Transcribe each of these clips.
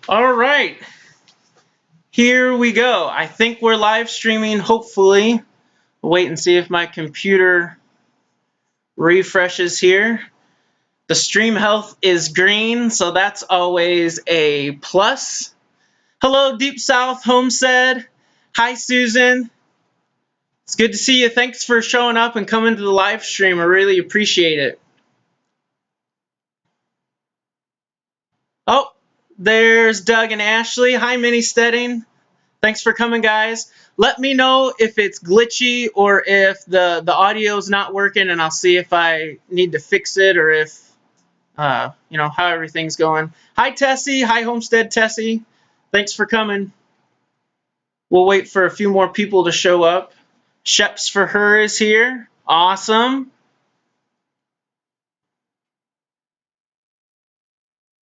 All right, here we go. I think we're live streaming, hopefully. Wait and see if my computer refreshes here. The stream health is green, so that's always a plus. Hello, Deep South Homestead. Hi, Susan. It's good to see you. Thanks for showing up and coming to the live stream. I really appreciate it. Oh, there's Doug and Ashley. Hi, Minnie Stedding. Thanks for coming, guys. Let me know if it's glitchy or if the audio's not working, and I'll see if I need to fix it or if, how everything's going. Hi, Tessie. Hi, Homestead Tessie. Thanks for coming. We'll wait for a few more people to show up. Sheps for Her is here. Awesome.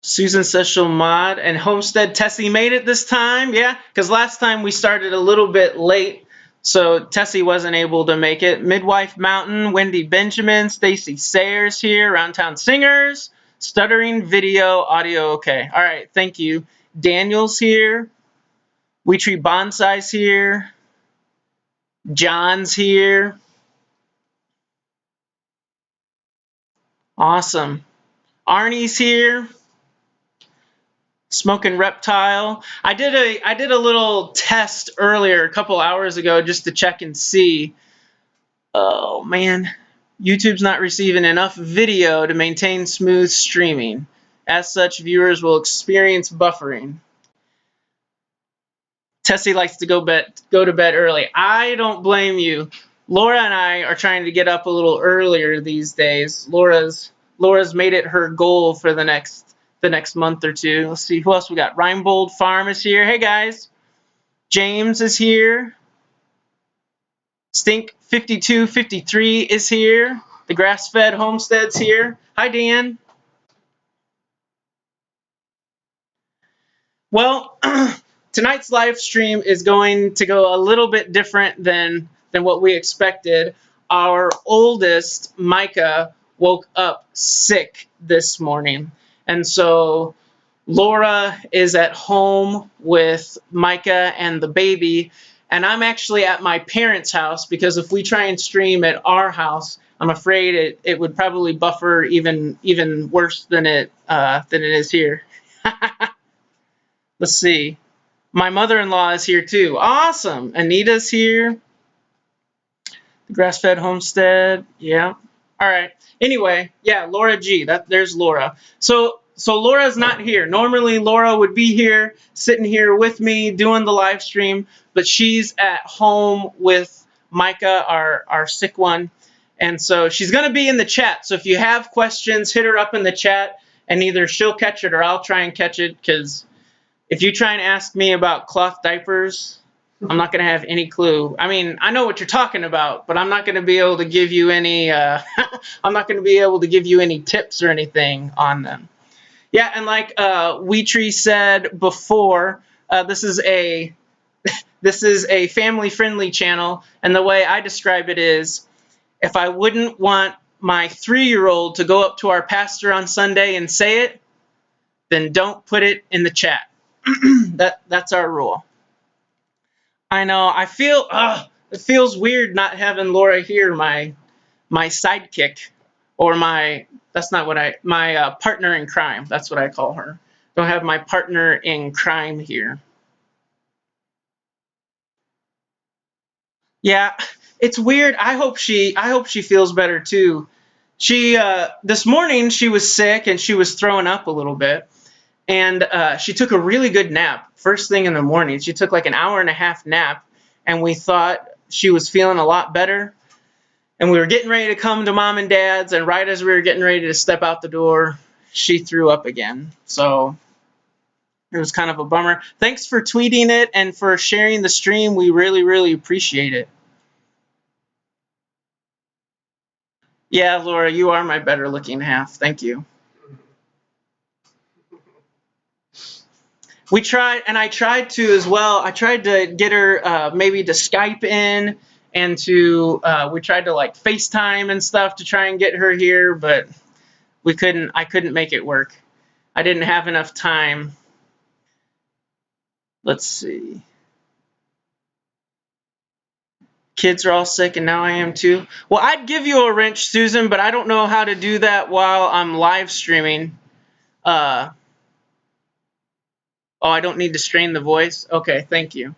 Susan says she'll mod, and Homestead Tessie made it this time. Yeah, because last time we started a little bit late, so Tessie wasn't able to make it. Midwife Mountain, Wendy Benjamin, Stacy Sayers here, Round Town Singers, Stuttering Video, Audio okay. All right, thank you. Daniel's here. Weetreebonsai's here. John's here. Awesome. Arnie's here. Smoking Reptile. I did a little test earlier a couple hours ago just to check and see. Oh man, YouTube's not receiving enough video to maintain smooth streaming. As such, viewers will experience buffering. Tessie likes to go to bed early. I don't blame you. Laura and I are trying to get up a little earlier these days. Laura's made it her goal for the next month or two. Let's see who else we got. Rheinbold Farm is here. Hey guys. James is here. Stink 5253 is here. The Grass-Fed Homestead's here. Hi Dan. Well, tonight's live stream is going to go a little bit different than what we expected. Our oldest, Micah, woke up sick this morning. And so Laura is at home with Micah and the baby. And I'm actually at my parents' house because if we try and stream at our house, I'm afraid it would probably buffer even worse than it is here. Let's see. My mother-in-law is here too. Awesome. Anita's here. The Grass-Fed Homestead. Yeah. All right. Anyway, yeah, Laura G. There's Laura. So Laura's not here. Normally Laura would be here, sitting here with me doing the live stream, but she's at home with Micah, our sick one. And so she's going to be in the chat. So if you have questions, hit her up in the chat, and either she'll catch it or I'll try and catch it, because if you try and ask me about cloth diapers, I'm not going to have any clue. I mean, I know what you're talking about, but I'm not going to be able to give you any I'm not going to be able to give you any tips or anything on them. Yeah, and like Weetree said before, this is a family-friendly channel, and the way I describe it is, if I wouldn't want my 3-year-old to go up to our pastor on Sunday and say it, then don't put it in the chat. That's our rule. I know. I feel it feels weird not having Laura here, my sidekick, or my partner in crime. That's what I call her. Don't have my partner in crime here. Yeah, it's weird. I hope she feels better too. She this morning she was sick and she was throwing up a little bit. And she took a really good nap first thing in the morning. She took like an 1.5-hour nap, and we thought she was feeling a lot better. And we were getting ready to come to Mom and Dad's, and right as we were getting ready to step out the door, she threw up again. So it was kind of a bummer. Thanks for tweeting it and for sharing the stream. We really, really appreciate it. Yeah, Laura, you are my better looking half. Thank you. We tried, and I tried to as well. I tried to get her maybe to Skype in, and we tried to like FaceTime and stuff to try and get her here, but I couldn't make it work. I didn't have enough time. Let's see. Kids are all sick, and now I am too. Well, I'd give you a wrench, Susan, but I don't know how to do that while I'm live streaming. Oh, I don't need to strain the voice? Okay, thank you.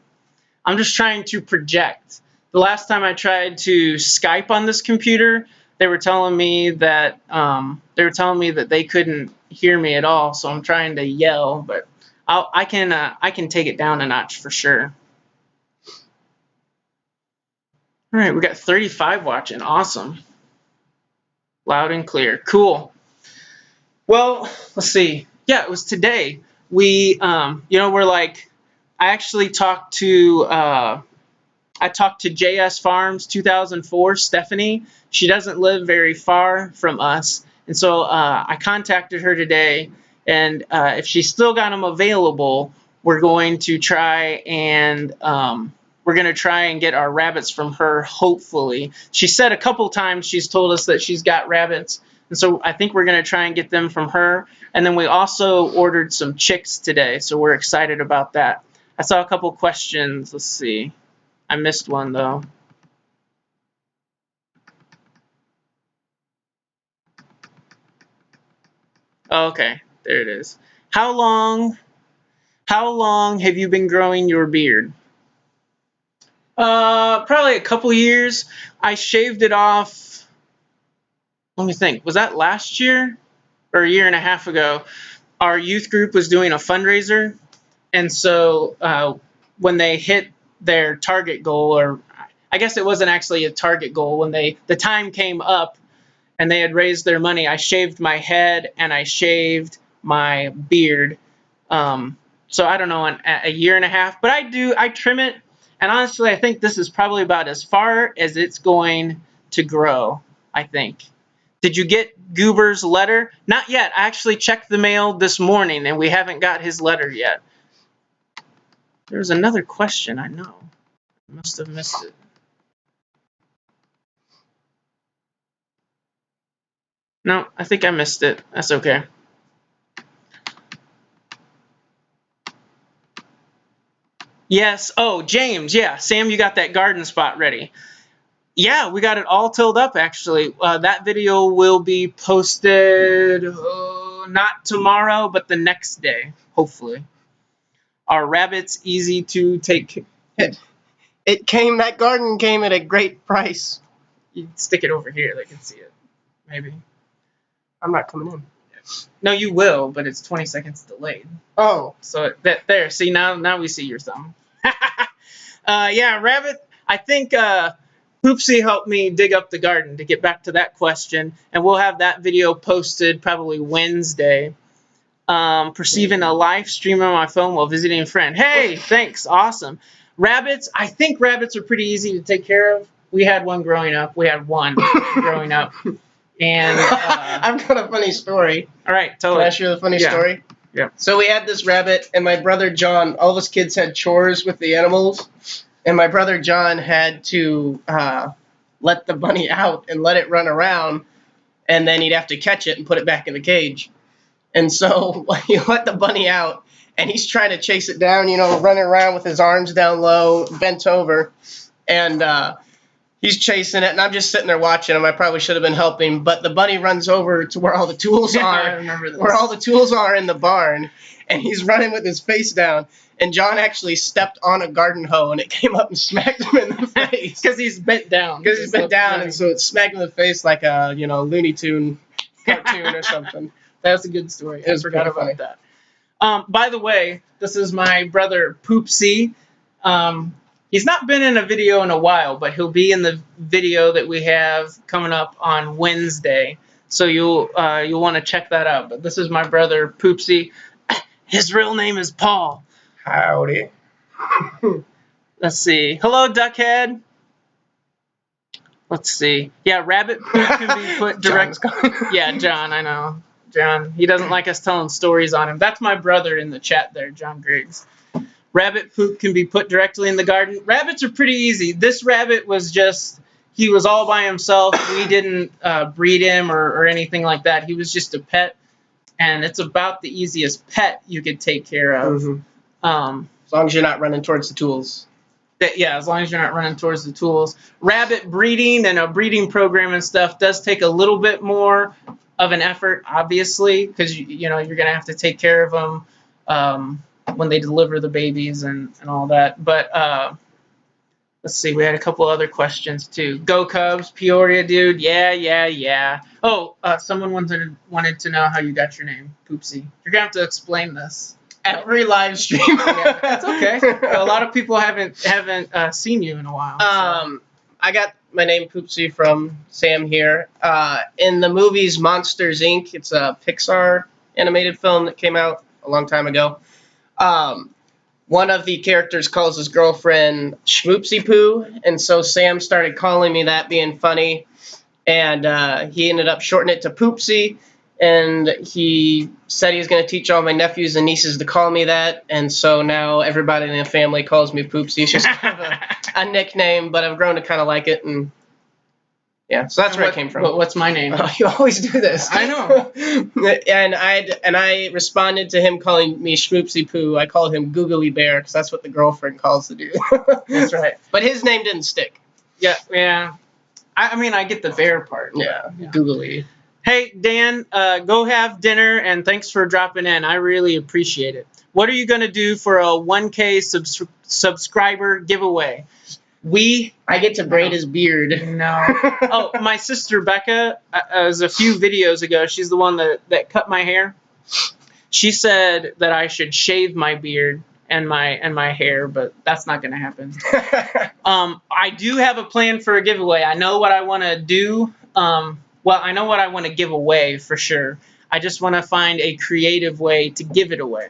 I'm just trying to project. The last time I tried to Skype on this computer, they were telling me that they couldn't hear me at all, so I'm trying to yell, but I can take it down a notch for sure. All right, we got 35 watching. Awesome. Loud and clear. Cool. Well, let's see. Yeah, it was today. We, we're like, I actually talked to JS Farms 2004, Stephanie. She doesn't live very far from us. And so I contacted her today. And if she's still got them available, we're going to try and get our rabbits from her, hopefully. She said a couple times she's told us that she's got rabbits. And so I think we're going to try and get them from her. And then we also ordered some chicks today. So we're excited about that. I saw a couple questions. Let's see. I missed one, though. Oh, okay, there it is. How long have you been growing your beard? Probably a couple years. I shaved it off, let me think, was that last year or a year and a half ago? Our youth group was doing a fundraiser, and so when they hit their target goal, or I guess it wasn't actually a target goal, when the time came up and they had raised their money, I shaved my head and I shaved my beard. So I don't know, a year and a half, but I trim it, and honestly, I think this is probably about as far as it's going to grow, I think. Did you get Goober's letter? Not yet. I actually checked the mail this morning, and we haven't got his letter yet. There's another question, I know. I must have missed it. No, I think I missed it. That's okay. Yes. Oh, James. Yeah. Sam, you got that garden spot ready. Yeah, we got it all tilled up, actually. That video will be posted not tomorrow, but the next day, hopefully. Our rabbits easy to take. That garden came at a great price. You stick it over here, they can see it. Maybe. I'm not coming in. No, you will, but it's 20 seconds delayed. Oh. So there, see, now we see your thumb. Yeah, rabbit, I think Poopsie helped me dig up the garden, to get back to that question, and we'll have that video posted probably Wednesday. Perceiving a live stream on my phone while visiting a friend. Hey, thanks, awesome. Rabbits, I think rabbits are pretty easy to take care of. We had one growing up. And I've got a funny story. All right, tell it. Can I share the funny story? Yeah. So we had this rabbit, and my brother John, all of us kids had chores with the animals, and my brother John had to let the bunny out and let it run around, and then he'd have to catch it and put it back in the cage. And so he let the bunny out, and he's trying to chase it down, running around with his arms down low, bent over, and he's chasing it, and I'm just sitting there watching him. I probably should have been helping, but the bunny runs over to where all the tools are, I remember this. where all the tools are in the barn, and he's running with his face down. And John actually stepped on a garden hoe, and it came up and smacked him in the face. Because he's bent down. And so it smacked him in the face like a Looney Tune cartoon or something. That was a good story. I forgot about funny. that. By the way, this is my brother Poopsie. He's not been in a video in a while, but he'll be in the video that we have coming up on Wednesday. So you'll want to check that out. But this is my brother Poopsie. His real name is Paul. Howdy. Let's see. Hello, Duckhead. Let's see. Yeah, rabbit poop can be put direct. Yeah, John, I know. John, he doesn't like us telling stories on him. That's my brother in the chat there, John Griggs. Rabbit poop can be put directly in the garden. Rabbits are pretty easy. This rabbit was he was all by himself. We didn't breed him or anything like that. He was just a pet, and it's about the easiest pet you could take care of. Mm-hmm. As long as you're not running towards the tools. Yeah, as long as you're not running towards the tools. Rabbit breeding and a breeding program and stuff does take a little bit more of an effort, obviously, because you're gonna have to take care of them when they deliver the babies and all that. But let's see, we had a couple other questions too. Go Cubs, Peoria, dude. Yeah. Oh, someone wanted to know how you got your name, Poopsie. You're gonna have to explain this. Every live stream. Yeah, that's okay. A lot of people haven't seen you in a while. So. I got my name Poopsie from Sam here. In the movies Monsters Inc., it's a Pixar animated film that came out a long time ago. One of the characters calls his girlfriend Schmoopsie Poo, and so Sam started calling me that, being funny, and he ended up shortening it to Poopsie. And he said he was going to teach all my nephews and nieces to call me that. And so now everybody in the family calls me Poopsie. It's just kind of a nickname, but I've grown to kind of like it. And yeah, so that's where it came from. What's my name? You always do this. I know. and I responded to him calling me Schmoopsie Poo. I called him Googly Bear because that's what the girlfriend calls the dude. That's right. But his name didn't stick. Yeah. I mean, I get the bear part. Yeah. Googly. Hey, Dan, go have dinner, and thanks for dropping in. I really appreciate it. What are you going to do for a 1K subscriber giveaway? I get to braid his beard. No. Oh, my sister Becca, was a few videos ago, she's the one that cut my hair. She said that I should shave my beard and my hair, but that's not going to happen. I do have a plan for a giveaway. I know what I want to do. Well, I know what I want to give away for sure. I just want to find a creative way to give it away.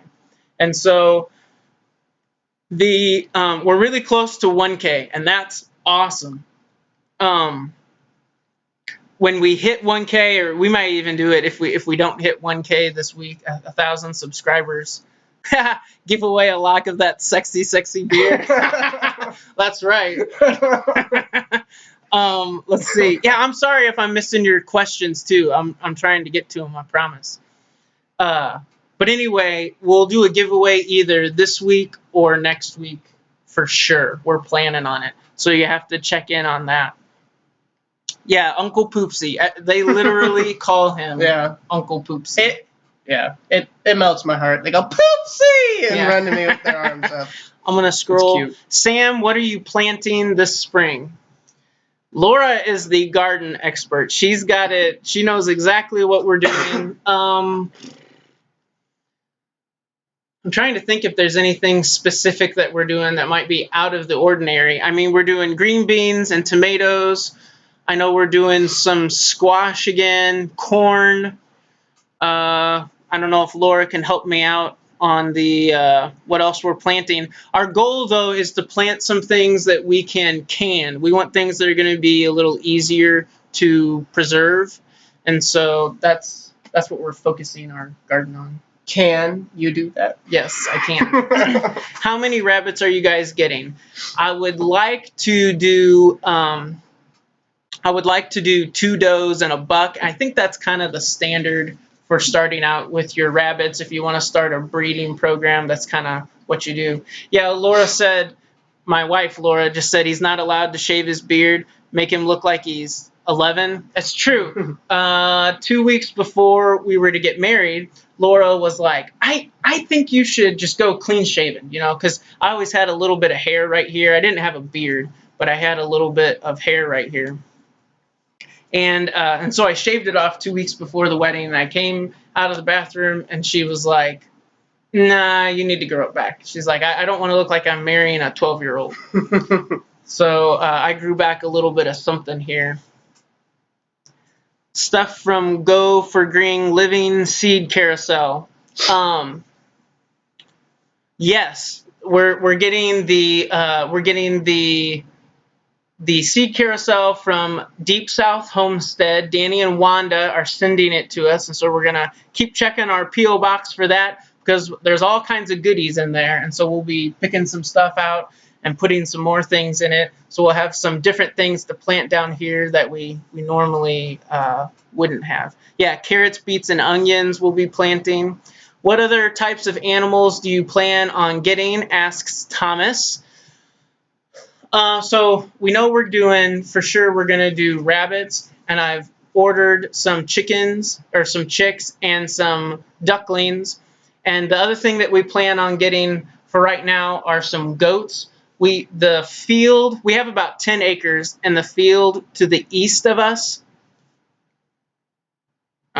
And so we're really close to 1K, and that's awesome. When we hit 1K, or we might even do it if we don't hit 1K this week, 1,000 subscribers, give away a lock of that sexy beard. That's right. Let's see. Yeah, I'm sorry if I'm missing your questions too. I'm trying to get to them, I promise. But anyway, we'll do a giveaway either this week or next week for sure. We're planning on it. So you have to check in on that. Yeah, Uncle Poopsie. They literally call him Uncle Poopsie. It melts my heart. They go, Poopsie! And run to me with their arms up. I'm going to scroll. Sam, what are you planting this spring? Laura is the garden expert. She's got it. She knows exactly what we're doing. I'm trying to think if there's anything specific that we're doing that might be out of the ordinary. I mean, we're doing green beans and tomatoes. I know we're doing some squash again, corn. I don't know if Laura can help me out on the what else we're planting. Our goal, though, is to plant some things that we can. We want things that are going to be a little easier to preserve, and so that's what we're focusing our garden on. Can you do that? Yes, I can. How many rabbits are you guys getting? I would like to do 2 does and a buck. I think that's kind of the standard for starting out with your rabbits. If you want to start a breeding program, that's kind of what you do. Yeah, Laura said, my wife Laura just said he's not allowed to shave his beard, make him look like he's 11. That's true. 2 weeks before we were to get married, Laura was like, I think you should just go clean shaven, because I always had a little bit of hair right here. I didn't have a beard, but I had a little bit of hair right here. And so I shaved it off 2 weeks before the wedding, and I came out of the bathroom, and she was like, nah, you need to grow it back. She's like, I don't want to look like I'm marrying a 12-year-old. So I grew back a little bit of something here. Stuff from Go for Green Living Seed Carousel. Yes, we're getting the seed carousel from Deep South Homestead. Danny and Wanda are sending it to us, and so we're gonna keep checking our P.O. box for that, because there's all kinds of goodies in there, and so we'll be picking some stuff out and putting some more things in it. So we'll have some different things to plant down here that we normally wouldn't have. Yeah, carrots, beets, and onions we'll be planting. What other types of animals do you plan on getting? Asks Thomas. So we know we're going to do rabbits, and I've ordered some chickens or some chicks and some ducklings. And the other thing that we plan on getting for right now are some goats. We have about 10 acres, and the field to the east of us.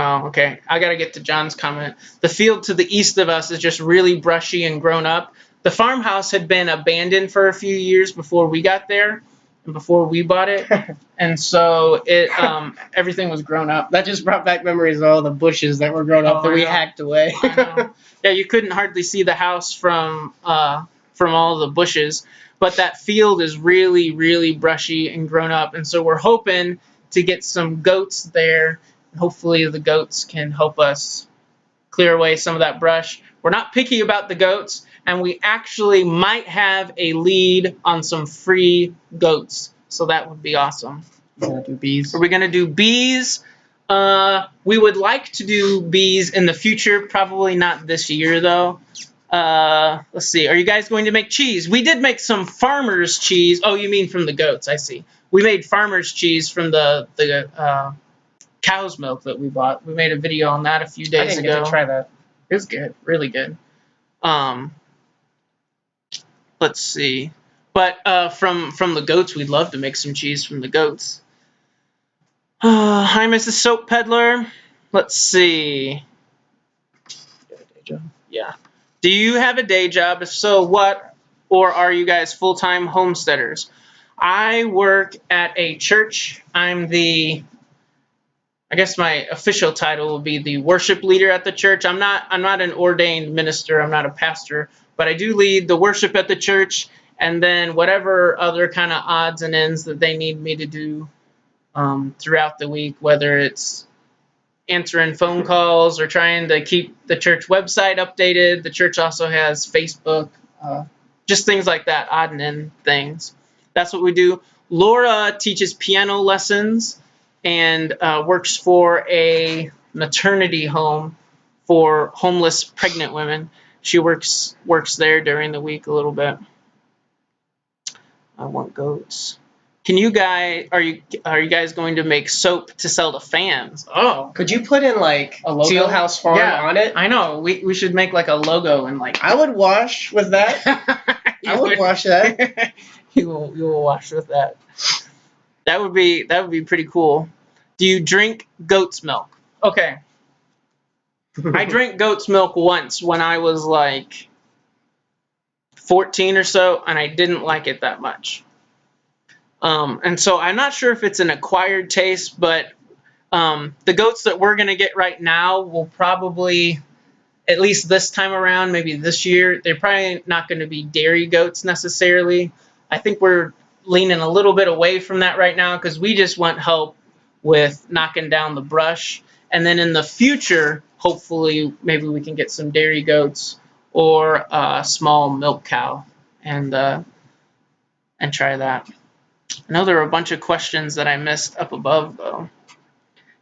Oh, okay. I got to get to John's comment. The field to the east of us is just really brushy and grown up. The farmhouse had been abandoned for a few years before we got there and before we bought it. And so everything was grown up. That just brought back memories of all the bushes that were grown up that we hacked away. I know. Yeah, you couldn't hardly see the house from all the bushes. But that field is really, really brushy and grown up. And so we're hoping to get some goats there. Hopefully the goats can help us clear away some of that brush. We're not picky about the goats, and we actually might have a lead on some free goats. So that would be awesome. We're gonna do bees. Are we going to do bees? We would like to do bees in the future. Probably not this year, though. Let's see. Are you guys going to make cheese? We did make some farmer's cheese. Oh, you mean from the goats. I see. We made farmer's cheese from the cow's milk that we bought. We made a video on that a few days ago. I didn't get to try that. It was good, really good. Let's see. But from the goats, we'd love to make some cheese from the goats. Hi, Mrs. Soap Peddler. Let's see. Yeah. Do you have a day job? If so, what? Or are you guys full-time homesteaders? I work at a church. I guess my official title will be the worship leader at the church. I'm not an ordained minister. I'm not a pastor, but I do lead the worship at the church, and then whatever other kind of odds and ends that they need me to do throughout the week, whether it's answering phone calls or trying to keep the church website updated. The church also has Facebook, just things like that, odd and end things. That's what we do. Laura teaches piano lessons and works for a maternity home for homeless pregnant women. She works there during the week a little bit. I want goats. Are you guys going to make soap to sell to fans? Oh, could you put in like a logo? Teal House Farm on it? I know. We should make like a logo and like. I would wash with that. I would wash that. You will wash with that. That would be pretty cool. Do you drink goat's milk? Okay. I drank goat's milk once when I was like 14 or so, and I didn't like it that much. And so I'm not sure if it's an acquired taste, but the goats that we're going to get right now will probably, at least this time around, maybe this year, they're probably not going to be dairy goats necessarily. I think we're leaning a little bit away from that right now because we just want help with knocking down the brush. And then in the future, hopefully, maybe we can get some dairy goats or a small milk cow and try that. I know there are a bunch of questions that I missed up above, though.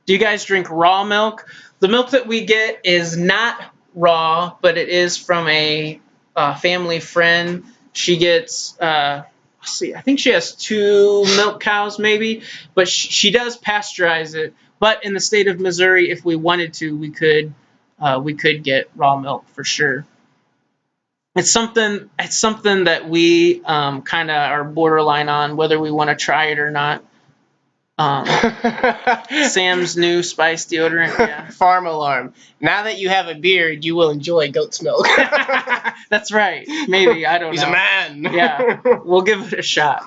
Do you guys drink raw milk? The milk that we get is not raw, but it is from a family friend. She gets, I think she has 2 milk cows maybe, but she does pasteurize it. But in the state of Missouri, if we wanted to, we could get raw milk for sure. It's something that we kind of are borderline on whether we want to try it or not. Sam's new spice deodorant. Yeah. Farm alarm. Now that you have a beard, you will enjoy goat's milk. That's right. Maybe. I don't know. He's a man. Yeah. We'll give it a shot.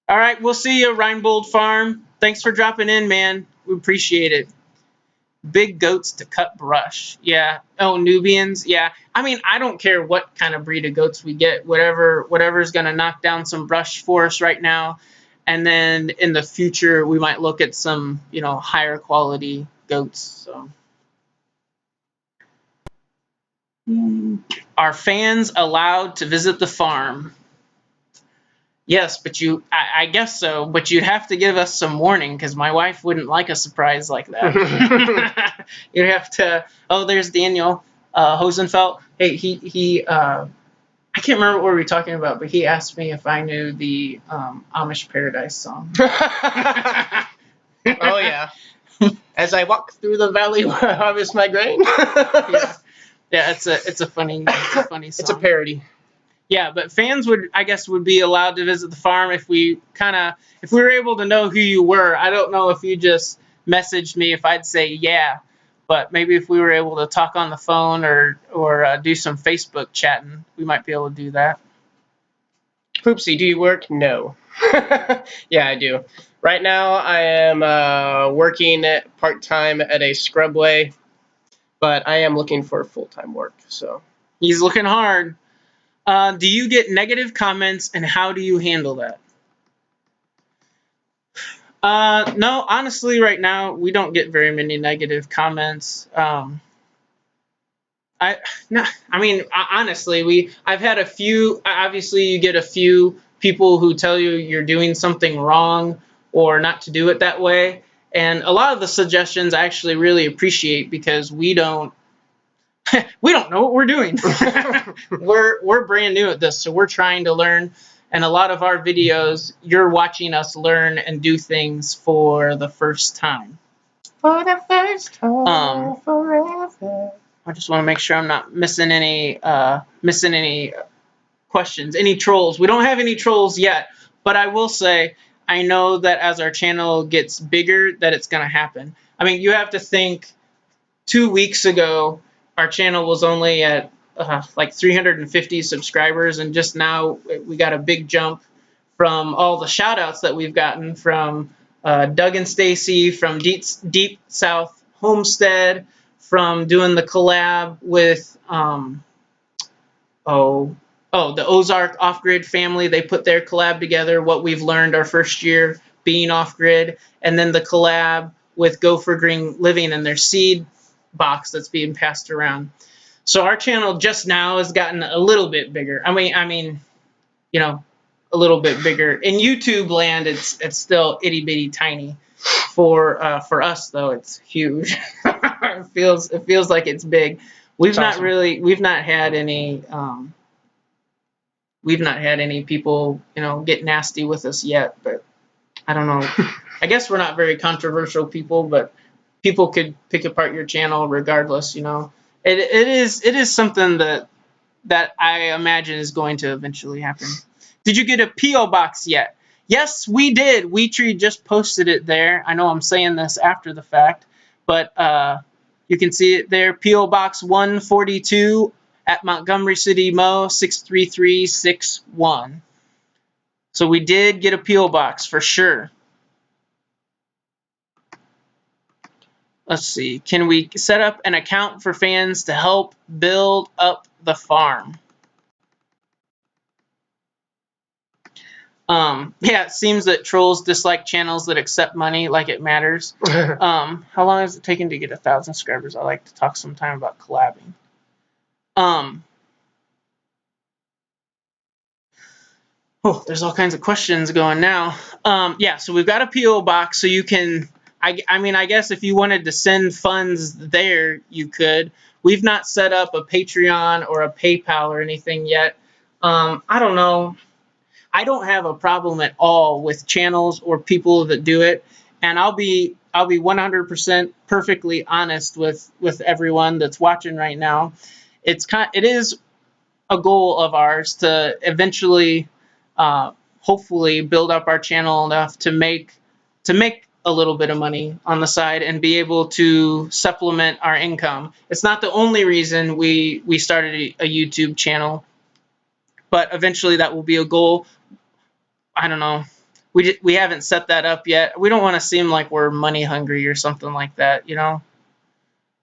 All right. We'll see you, Reinbold Farm. Thanks for dropping in, man. We appreciate it. Big goats to cut brush. Yeah. Oh, Nubians. Yeah. I mean, I don't care what kind of breed of goats we get. Whatever's going to knock down some brush for us right now. And then in the future, we might look at some, higher quality goats. So, are fans allowed to visit the farm? Yes, but I guess so, but you'd have to give us some warning because my wife wouldn't like a surprise like that. You'd have to, oh, there's Daniel Hosenfeld. Hey, I can't remember what we were talking about, but he asked me if I knew the Amish Paradise song. Oh, yeah. As I walk through the valley where I harvest my grain. Yeah, it's a funny song. It's a parody. Yeah, but fans would be allowed to visit the farm if we were able to know who you were. I don't know if you just messaged me if I'd say yeah, but maybe if we were able to talk on the phone or do some Facebook chatting, we might be able to do that. Poopsie, do you work? No. Yeah, I do. Right now, I am working part-time at a scrubway, but I am looking for full-time work. So He's looking hard. Do you get negative comments, and how do you handle that? No, honestly, right now we don't get very many negative comments. Honestly, I've had a few. Obviously, you get a few people who tell you you're doing something wrong or not to do it that way, and a lot of the suggestions I actually really appreciate because we don't know what we're doing. we're brand new at this, so we're trying to learn. And a lot of our videos, you're watching us learn and do things for the first time. for the first time forever. I just want to make sure I'm not missing any questions, any trolls. We don't have any trolls yet, but I will say I know that as our channel gets bigger, that it's going to happen. I mean, you have to think 2 weeks ago, our channel was only at like 350 subscribers, and just now we got a big jump from all the shout outs that we've gotten from Doug and Stacy, from Deep South Homestead, from doing the collab with the Ozark Off-Grid family. They put their collab together, what we've learned our first year being off-grid, and then the collab with Go for Green Living and their seed box that's being passed around. So our channel just now has gotten a little bit bigger. I mean, a little bit bigger. In YouTube land, it's still itty bitty tiny. For us though, it's huge. it feels like it's big. We've not had any people get nasty with us yet, but I don't know. I guess we're not very controversial people, but people could pick apart your channel regardless. It is something that I imagine is going to eventually happen. Did you get a P.O. box yet? Yes, we did. Weetree just posted it there. I know I'm saying this after the fact, but you can see it there. P.O. Box 142 at Montgomery City, Mo 63361. So we did get a P.O. box for sure. Let's see. Can we set up an account for fans to help build up the farm? Yeah, it seems that trolls dislike channels that accept money like it matters. How long has it taken to get 1,000 subscribers? I like to talk sometime about collabing. There's all kinds of questions going now. Yeah, so we've got a P.O. box, so you can. I guess if you wanted to send funds there, you could. We've not set up a Patreon or a PayPal or anything yet. I don't know. I don't have a problem at all with channels or people that do it, and I'll be 100% perfectly honest with everyone that's watching right now. It is a goal of ours to eventually, hopefully, build up our channel enough to make a little bit of money on the side and be able to supplement our income. It's not the only reason we started a YouTube channel, but eventually that will be a goal. I don't know. We haven't set that up yet. We don't want to seem like we're money hungry or something like that,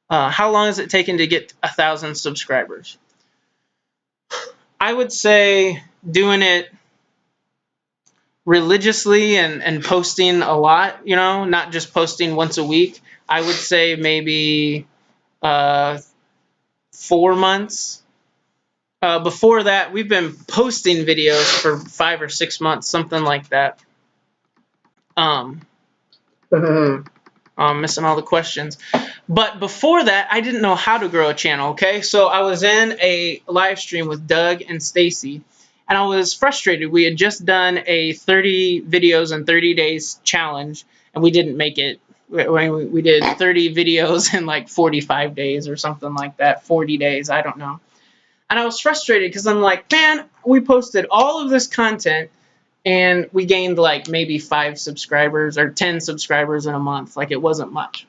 How long has it taken to get 1,000 subscribers? I would say doing it religiously and posting a lot, not just posting once a week. I would say maybe 4 months. Before that, we've been posting videos for 5 or 6 months, something like that. I'm missing all the questions. But before that, I didn't know how to grow a channel, okay? So I was in a live stream with Doug and Stacy, and I was frustrated. We had just done a 30 videos in 30 days challenge, and we didn't make it. We did 30 videos in like 45 days or something like that, 40 days, I don't know. And I was frustrated because I'm like, man, we posted all of this content, and we gained like maybe 5 subscribers or 10 subscribers in a month. Like, it wasn't much.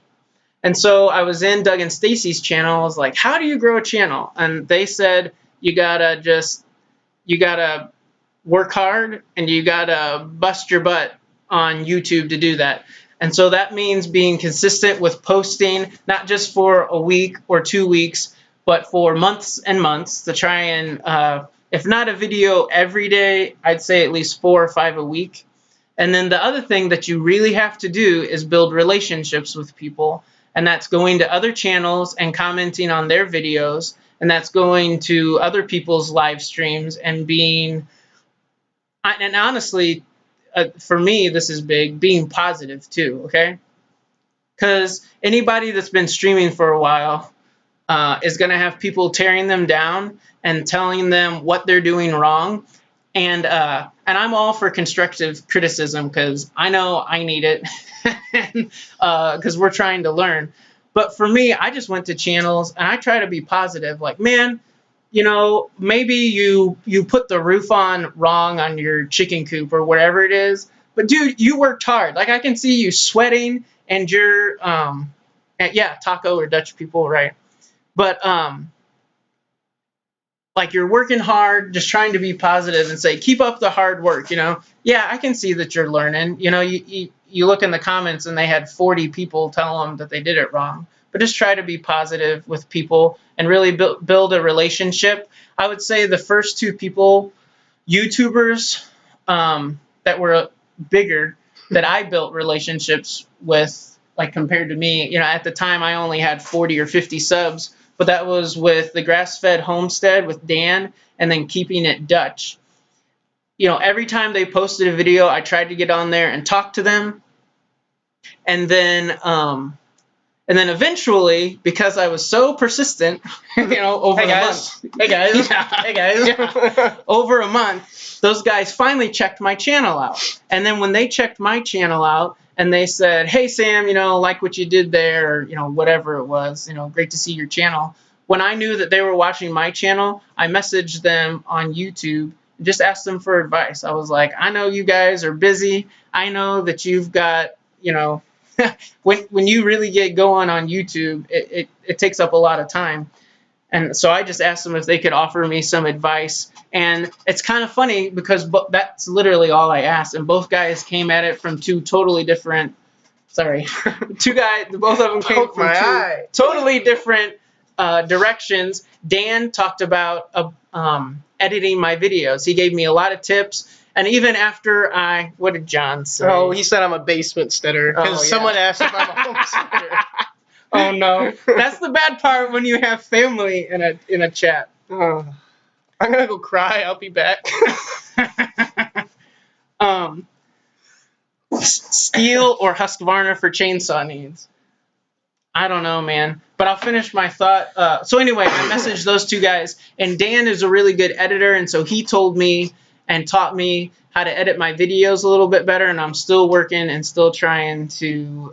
And so I was in Doug and Stacy's channel. I was like, how do you grow a channel? And they said, you gotta work hard and you gotta bust your butt on YouTube to do that. And so that means being consistent with posting, not just for a week or 2 weeks, but for months and months, to try and, if not a video every day, I'd say at least 4 or 5 a week. And then the other thing that you really have to do is build relationships with people. And that's going to other channels and commenting on their videos. And that's going to other people's live streams and being, and honestly, for me, this is big, being positive too, okay? Because anybody that's been streaming for a while is going to have people tearing them down and telling them what they're doing wrong. And I'm all for constructive criticism because I know I need it because we're trying to learn. But for me, I just went to channels and I try to be positive. Like, man, you know, maybe you put the roof on wrong on your chicken coop or whatever it is. But dude, you worked hard. Like, I can see you sweating and you're, yeah, taco or Dutch people, right? But like, you're working hard, just trying to be positive and say, keep up the hard work, you know? Yeah, I can see that you're learning. You know, you look in the comments and they had 40 people tell them that they did it wrong. But just try to be positive with people and really build a relationship. I would say the first 2 people, YouTubers, that were bigger, that I built relationships with, like, compared to me, you know, at the time I only had 40 or 50 subs, but that was with the Grass-Fed Homestead with Dan and then Keeping It Dutch. You know, every time they posted a video, I tried to get on there and talk to them. And then eventually, because I was so persistent, you know, over a month. Hey guys. Yeah. Hey guys. Yeah. Over a month, those guys finally checked my channel out. And then when they checked my channel out and they said, hey, Sam, you know, like what you did there, or, you know, whatever it was, you know, great to see your channel. When I knew that they were watching my channel, I messaged them on YouTube and just asked them for advice. I was like, I know you guys are busy. I know that you've got, you know, when you really get going on YouTube, it takes up a lot of time. And so I just asked them if they could offer me some advice. And it's kind of funny because that's literally all I asked. And both guys came at it from 2 totally different, sorry, 2 guys, both of them came from 2 totally different directions. Dan talked about editing my videos. He gave me a lot of tips. And even after what did John say? Oh, he said I'm a basement steader because someone asked if I'm a homesteader. Oh no, that's the bad part when you have family in a chat. I'm gonna go cry. I'll be back. Steel or Husqvarna for chainsaw needs? I don't know, man. But I'll finish my thought. So anyway, I messaged those 2 guys, and Dan is a really good editor, and so he told me and taught me how to edit my videos a little bit better, and I'm still working and still trying to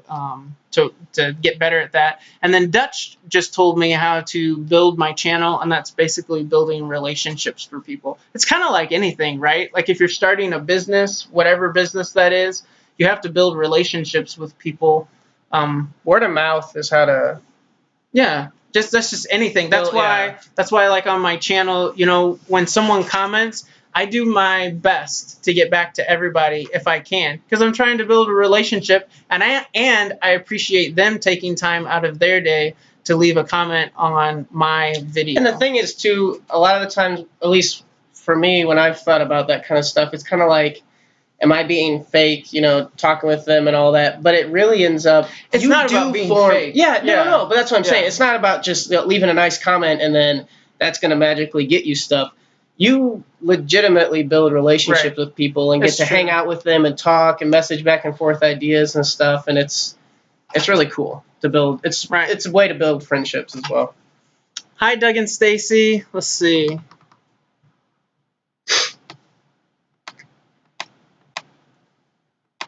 get better at that. And then Dutch just told me how to build my channel, and that's basically building relationships for people. It's kind of like anything, right? Like, if you're starting a business, whatever business that is, you have to build relationships with people. Word of mouth is how to. Yeah, that's just anything. That's why like on my channel, you know, when someone comments, I do my best to get back to everybody if I can, because I'm trying to build a relationship, and I appreciate them taking time out of their day to leave a comment on my video. And the thing is, too, a lot of the times, at least for me, when I've thought about that kind of stuff, it's kind of like, am I being fake, you know, talking with them and all that? But it really ends up... It's not about being fake. Yeah, no, but that's what I'm saying. It's not about just leaving a nice comment and then that's going to magically get you stuff. You legitimately build relationships with people and get to hang out with them and talk and message back and forth ideas and stuff, and it's really cool to build. It's a way to build friendships as well. Hi, Doug and Stacy. Let's see.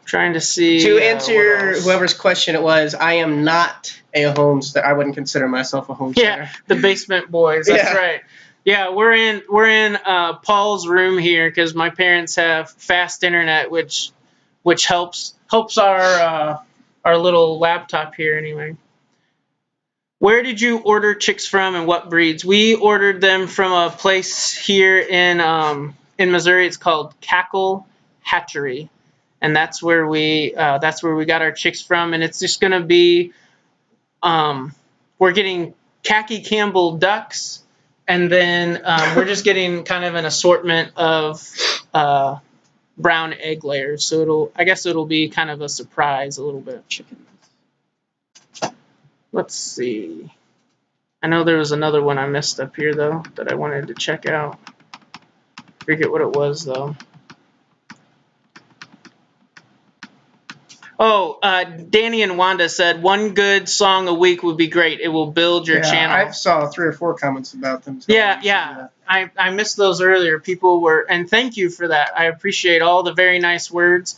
Trying to see. To answer whoever's question it was, I am not a homesteader. I wouldn't consider myself a homesteader. Yeah, the basement boys. That's right. Yeah, we're in Paul's room here because my parents have fast internet, which helps our little laptop here anyway. Where did you order chicks from and what breeds? We ordered them from a place here in Missouri. It's called Cackle Hatchery, and that's where we got our chicks from. And it's just gonna be we're getting khaki Campbell ducks, and then we're just getting kind of an assortment of brown egg layers. So I guess it'll be kind of a surprise a little bit. Chicken. Let's see. I know there was another one I missed up here, though, that I wanted to check out. Forget what it was, though. Oh, Danny and Wanda said, one good song a week would be great. It will build your channel. I saw 3 or 4 comments about them. Yeah. I missed those earlier. People were, and thank you for that. I appreciate all the very nice words.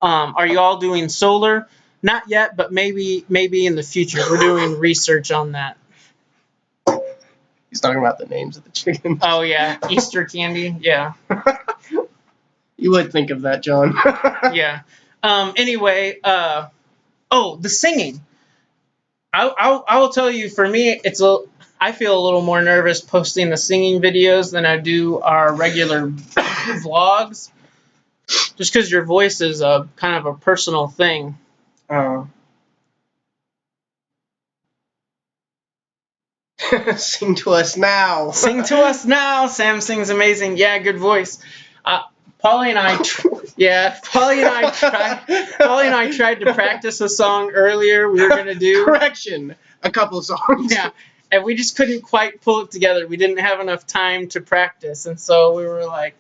Are you all doing solar? Not yet, but maybe in the future. We're doing research on that. He's talking about the names of the chickens. Oh, yeah. Easter candy. Yeah. You would think of that, John. Yeah. Anyway, the singing. I will tell you, for me, I feel a little more nervous posting the singing videos than I do our regular vlogs. Just because your voice is a kind of a personal thing. Sing to us now. Sing to us now. Sam sings amazing. Yeah, good voice. Polly and I tried to practice a song earlier. We were gonna do a couple songs. Yeah, and we just couldn't quite pull it together. We didn't have enough time to practice, and so we were like,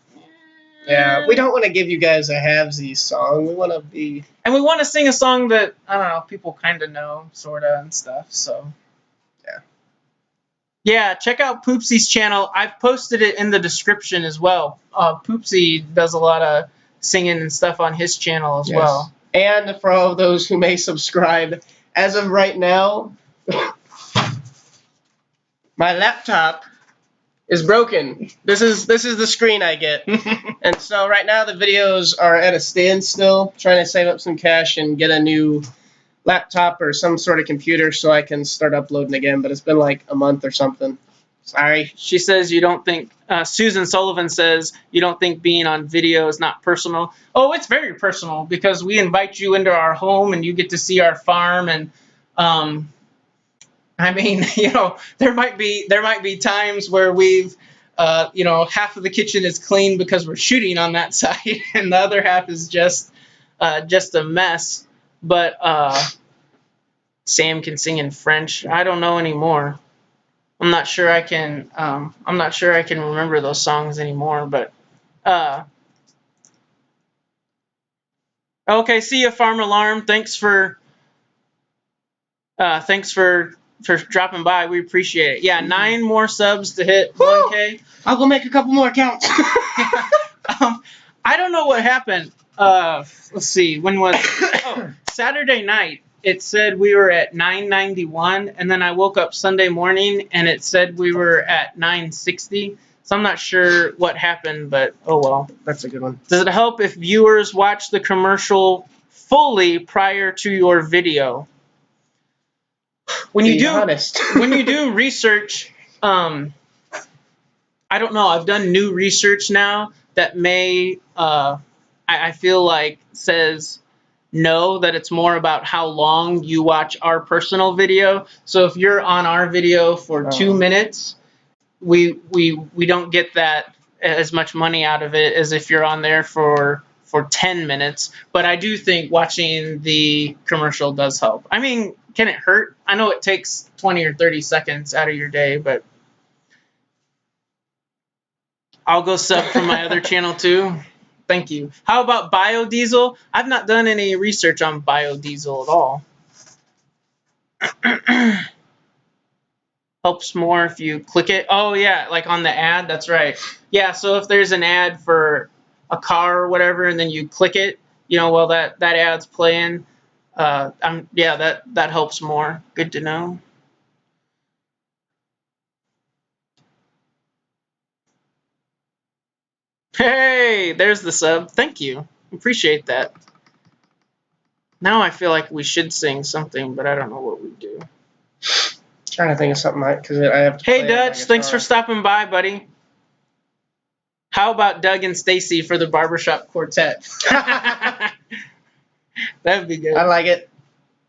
yeah, we don't want to give you guys a halvesies song. We want to sing a song that, I don't know, people kind of know, sort of, and stuff. So yeah, check out Poopsie's channel. I've posted it in the description as well. Poopsie does a lot of singing and stuff on his channel as well. And for all of those who may subscribe, as of right now, my laptop is broken. This is the screen I get. And so right now the videos are at a standstill, trying to save up some cash and get a new laptop or some sort of computer so I can start uploading again, but it's been like a month or something. Sorry. She says you don't think, Susan Sullivan says you don't think being on video is not personal. Oh, it's very personal because we invite you into our home and you get to see our farm, and I mean, there might be times where we've half of the kitchen is clean because we're shooting on that side and the other half is just a mess. But Sam can sing in French. I don't know anymore. I'm not sure I can remember those songs anymore, but okay, see ya, Farm Alarm. Thanks for dropping by. We appreciate it. Yeah, 9 more subs to hit 1K. I'll go make a couple more accounts. I don't know what happened. Let's see. When was Saturday night? It said we were at 991, and then I woke up Sunday morning and it said we were at 960. So I'm not sure what happened, but oh well. That's a good one. Does it help if viewers watch the commercial fully prior to your video? When you do research, I don't know. I've done new research now that may, I feel like says no, that it's more about how long you watch our personal video. So if you're on our video for 2 minutes, we don't get that as much money out of it as if you're on there for 10 minutes. But I do think watching the commercial does help. I mean, can it hurt? I know it takes 20 or 30 seconds out of your day, but I'll go sub from my other channel too. Thank you. How about biodiesel? I've not done any research on biodiesel at all. Helps more if you click it. Oh yeah, like on the ad. That's right. Yeah. So if there's an ad for a car or whatever, and then you click it, while that ad's playing, yeah, that helps more. Good to know. Hey, there's the sub. Thank you. Appreciate that. Now I feel like we should sing something, but I don't know what we do. Trying to think of something because I have to. Hey Dutch, thanks for stopping by, buddy. How about Doug and Stacy for the barbershop quartet? That'd be good. I like it.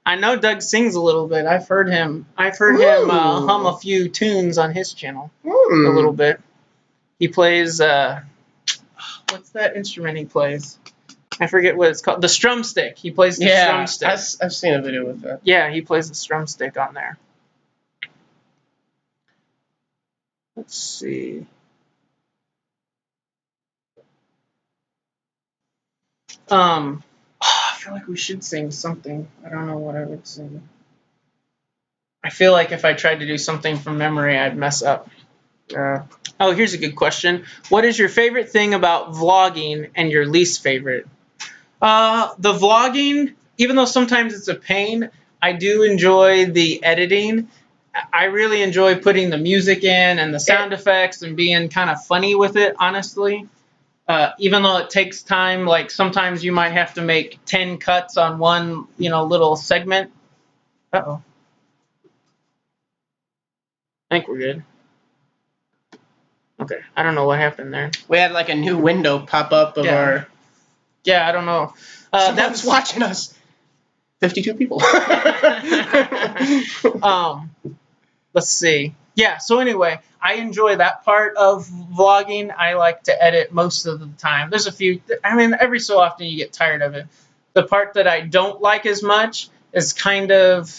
I know Doug sings a little bit. I've heard him hum a few tunes on his channel. A little bit. He plays what's that instrument he plays? I forget what it's called. The strum stick. He plays the strum stick. I've seen a video with that. Yeah, he plays the strum stick on there. Let's see. I feel like we should sing something. I don't know what I would sing. I feel like if I tried to do something from memory, I'd mess up. Oh, here's a good question. What is your favorite thing about vlogging and your least favorite? The vlogging, even though sometimes it's a pain, I do enjoy the editing. I really enjoy putting the music in and the sound effects and being kind of funny with it, honestly. Even though it takes time, like sometimes you might have to make 10 cuts on one, little segment. Uh-oh. I think we're good. Okay, I don't know what happened there. We had like a new window pop up of our... Yeah, I don't know. Someone's watching us. 52 people. Let's see. Yeah, so anyway, I enjoy that part of vlogging. I like to edit most of the time. There's a few, every so often you get tired of it. The part that I don't like as much is kind of,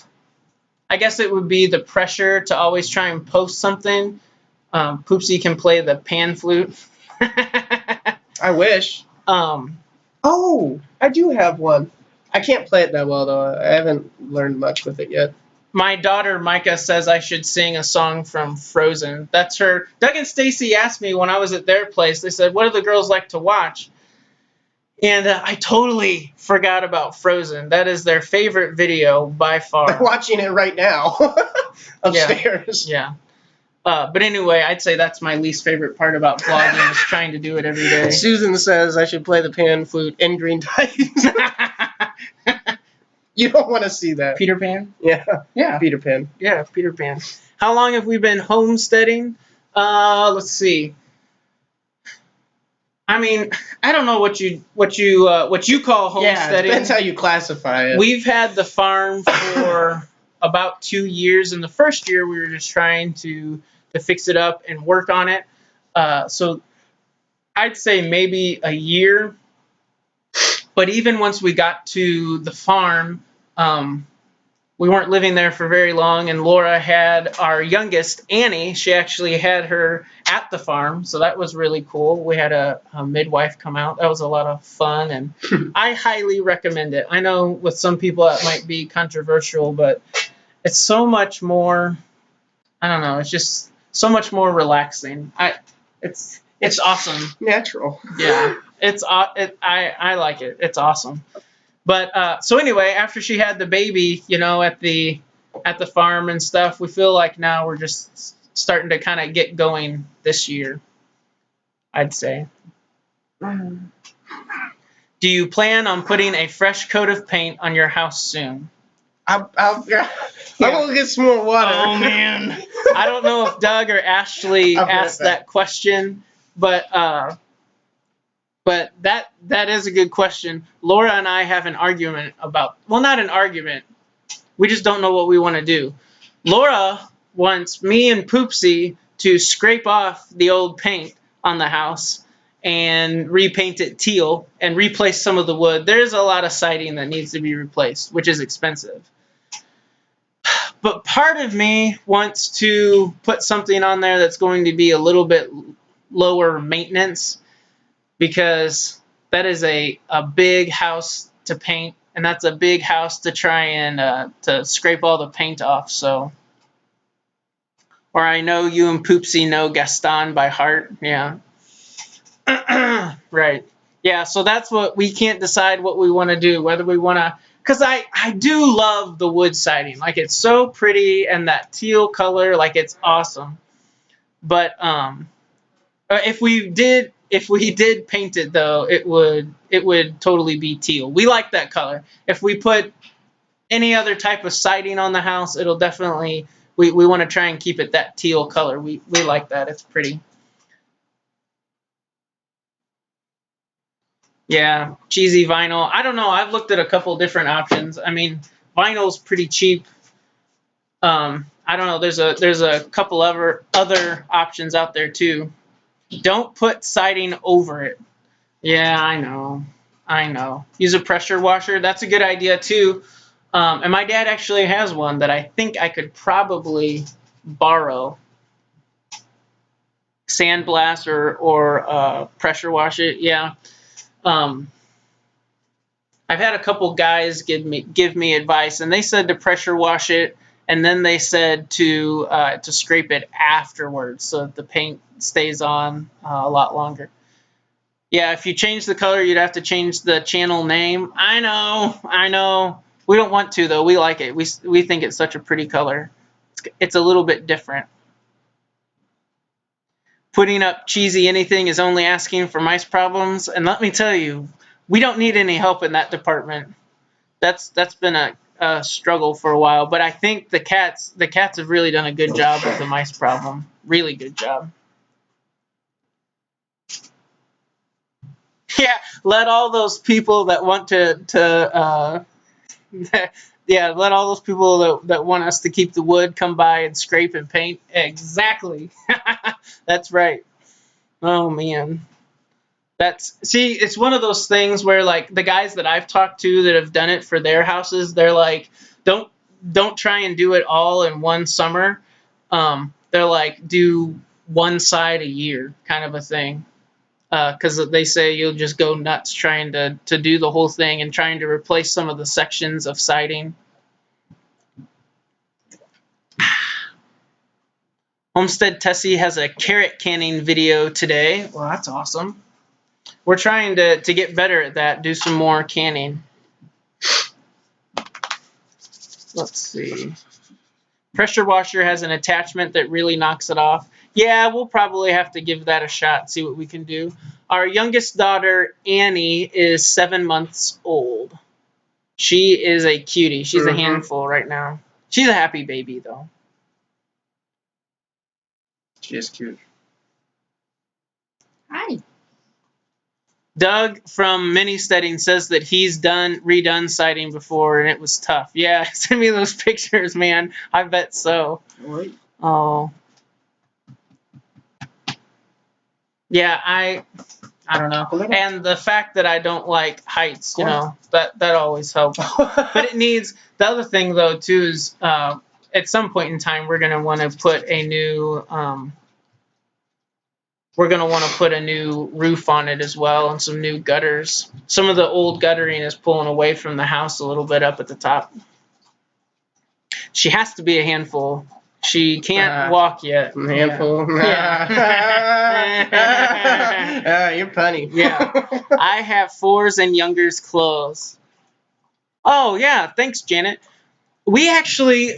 I guess it would be the pressure to always try and post something. Poopsie can play the pan flute. I wish. Oh, I do have one. I can't play it that well, though. I haven't learned much with it yet. My daughter, Micah, says I should sing a song from Frozen. That's her. Doug and Stacy asked me when I was at their place. They said, what do the girls like to watch? And I totally forgot about Frozen. That is their favorite video by far. They're watching it right now upstairs. Yeah. But anyway, I'd say that's my least favorite part about vlogging is trying to do it every day. Susan says I should play the pan flute in green tights. You don't want to see that. Peter Pan? Yeah. Peter Pan. Yeah, Peter Pan. How long have we been homesteading? Let's see. I don't know what you call homesteading. Yeah, it depends how you classify it. We've had the farm for about 2 years. In the first year, we were just trying to fix it up and work on it. So I'd say maybe a year. But even once we got to the farm, we weren't living there for very long, and Laura had our youngest, Annie. She actually had her at the farm, so that was really cool. We had a midwife come out. That was a lot of fun, and I highly recommend it. I know with some people that might be controversial, but it's so much more, I don't know, it's just so much more relaxing. It's awesome. Natural. Yeah. I like it. It's awesome. But so anyway, after she had the baby, at the farm and stuff, we feel like now we're just starting to kind of get going this year, I'd say. Do you plan on putting a fresh coat of paint on your house soon? I'm gonna get some more water. Oh man. I don't know if Doug or Ashley asked that question, but that is a good question. Laura and I have an argument about, well, not an argument. We just don't know what we want to do. Laura wants me and Poopsie to scrape off the old paint on the house and repaint it teal and replace some of the wood. There's a lot of siding that needs to be replaced, which is expensive. But part of me wants to put something on there that's going to be a little bit lower maintenance, because that is a big house to paint, and that's a big house to try and to scrape all the paint off. So, or I know you and Poopsie know Gaston by heart. Yeah. Right. Yeah, so that's what we can't decide what we want to do, whether we want to, because I do love the wood siding. Like, it's so pretty, and that teal color, like, it's awesome. But if we did paint it, though, it would totally be teal. We like that color. If we put any other type of siding on the house, it'll definitely, we want to try and keep it that teal color. We like that. It's pretty. Yeah, cheesy vinyl. I don't know. I've looked at a couple different options. I mean, vinyl's pretty cheap. I don't know. There's a couple other options out there too. Don't put siding over it. Yeah, I know. I know. Use a pressure washer. That's a good idea too. And my dad actually has one that I think I could probably borrow. Sandblast or pressure wash it. Yeah. Um, I've had a couple guys give me advice, and they said to pressure wash it, and then they said to scrape it afterwards so that the paint stays on a lot longer. Yeah, if you change the color, you'd have to change the channel name. I know. We don't want to, though. We like it. We think it's such a pretty color. It's a little bit different. Putting up cheesy anything is only asking for mice problems, and let me tell you, we don't need any help in that department. That's been a struggle for a while, but I think the cats have really done a good job with the mice problem. Really good job. Yeah, let all those people that want to yeah, let all those people that want us to keep the wood come by and scrape and paint. Exactly. That's right. Oh man. See, it's one of those things where, like, the guys that I've talked to that have done it for their houses, they're like, don't try and do it all in one summer. They're like, do one side a year, kind of a thing, because they say you'll just go nuts trying to do the whole thing and trying to replace some of the sections of siding. Homestead Tessie has a carrot canning video today. Well, that's awesome. We're trying to get better at that, do some more canning. Let's see. Pressure washer has an attachment that really knocks it off. Yeah, we'll probably have to give that a shot, see what we can do. Our youngest daughter, Annie, is 7 months old. She is a cutie. She's a handful right now. She's a happy baby, though. She is cute. Hi. Doug from Mini Steading says that he's redone siding before, and it was tough. Yeah, send me those pictures, man. I bet so. Right. Oh. Yeah, I don't know. And the fact that I don't like heights, you know, that always helps. But it needs, the other thing though too is at some point in time we're gonna want to put a new roof on it as well, and some new gutters. Some of the old guttering is pulling away from the house a little bit up at the top. She has to be a handful. She can't walk yet. Handful. Yeah. You're funny. Yeah. I have fours and younger's clothes. Oh, yeah. Thanks, Janet. We actually,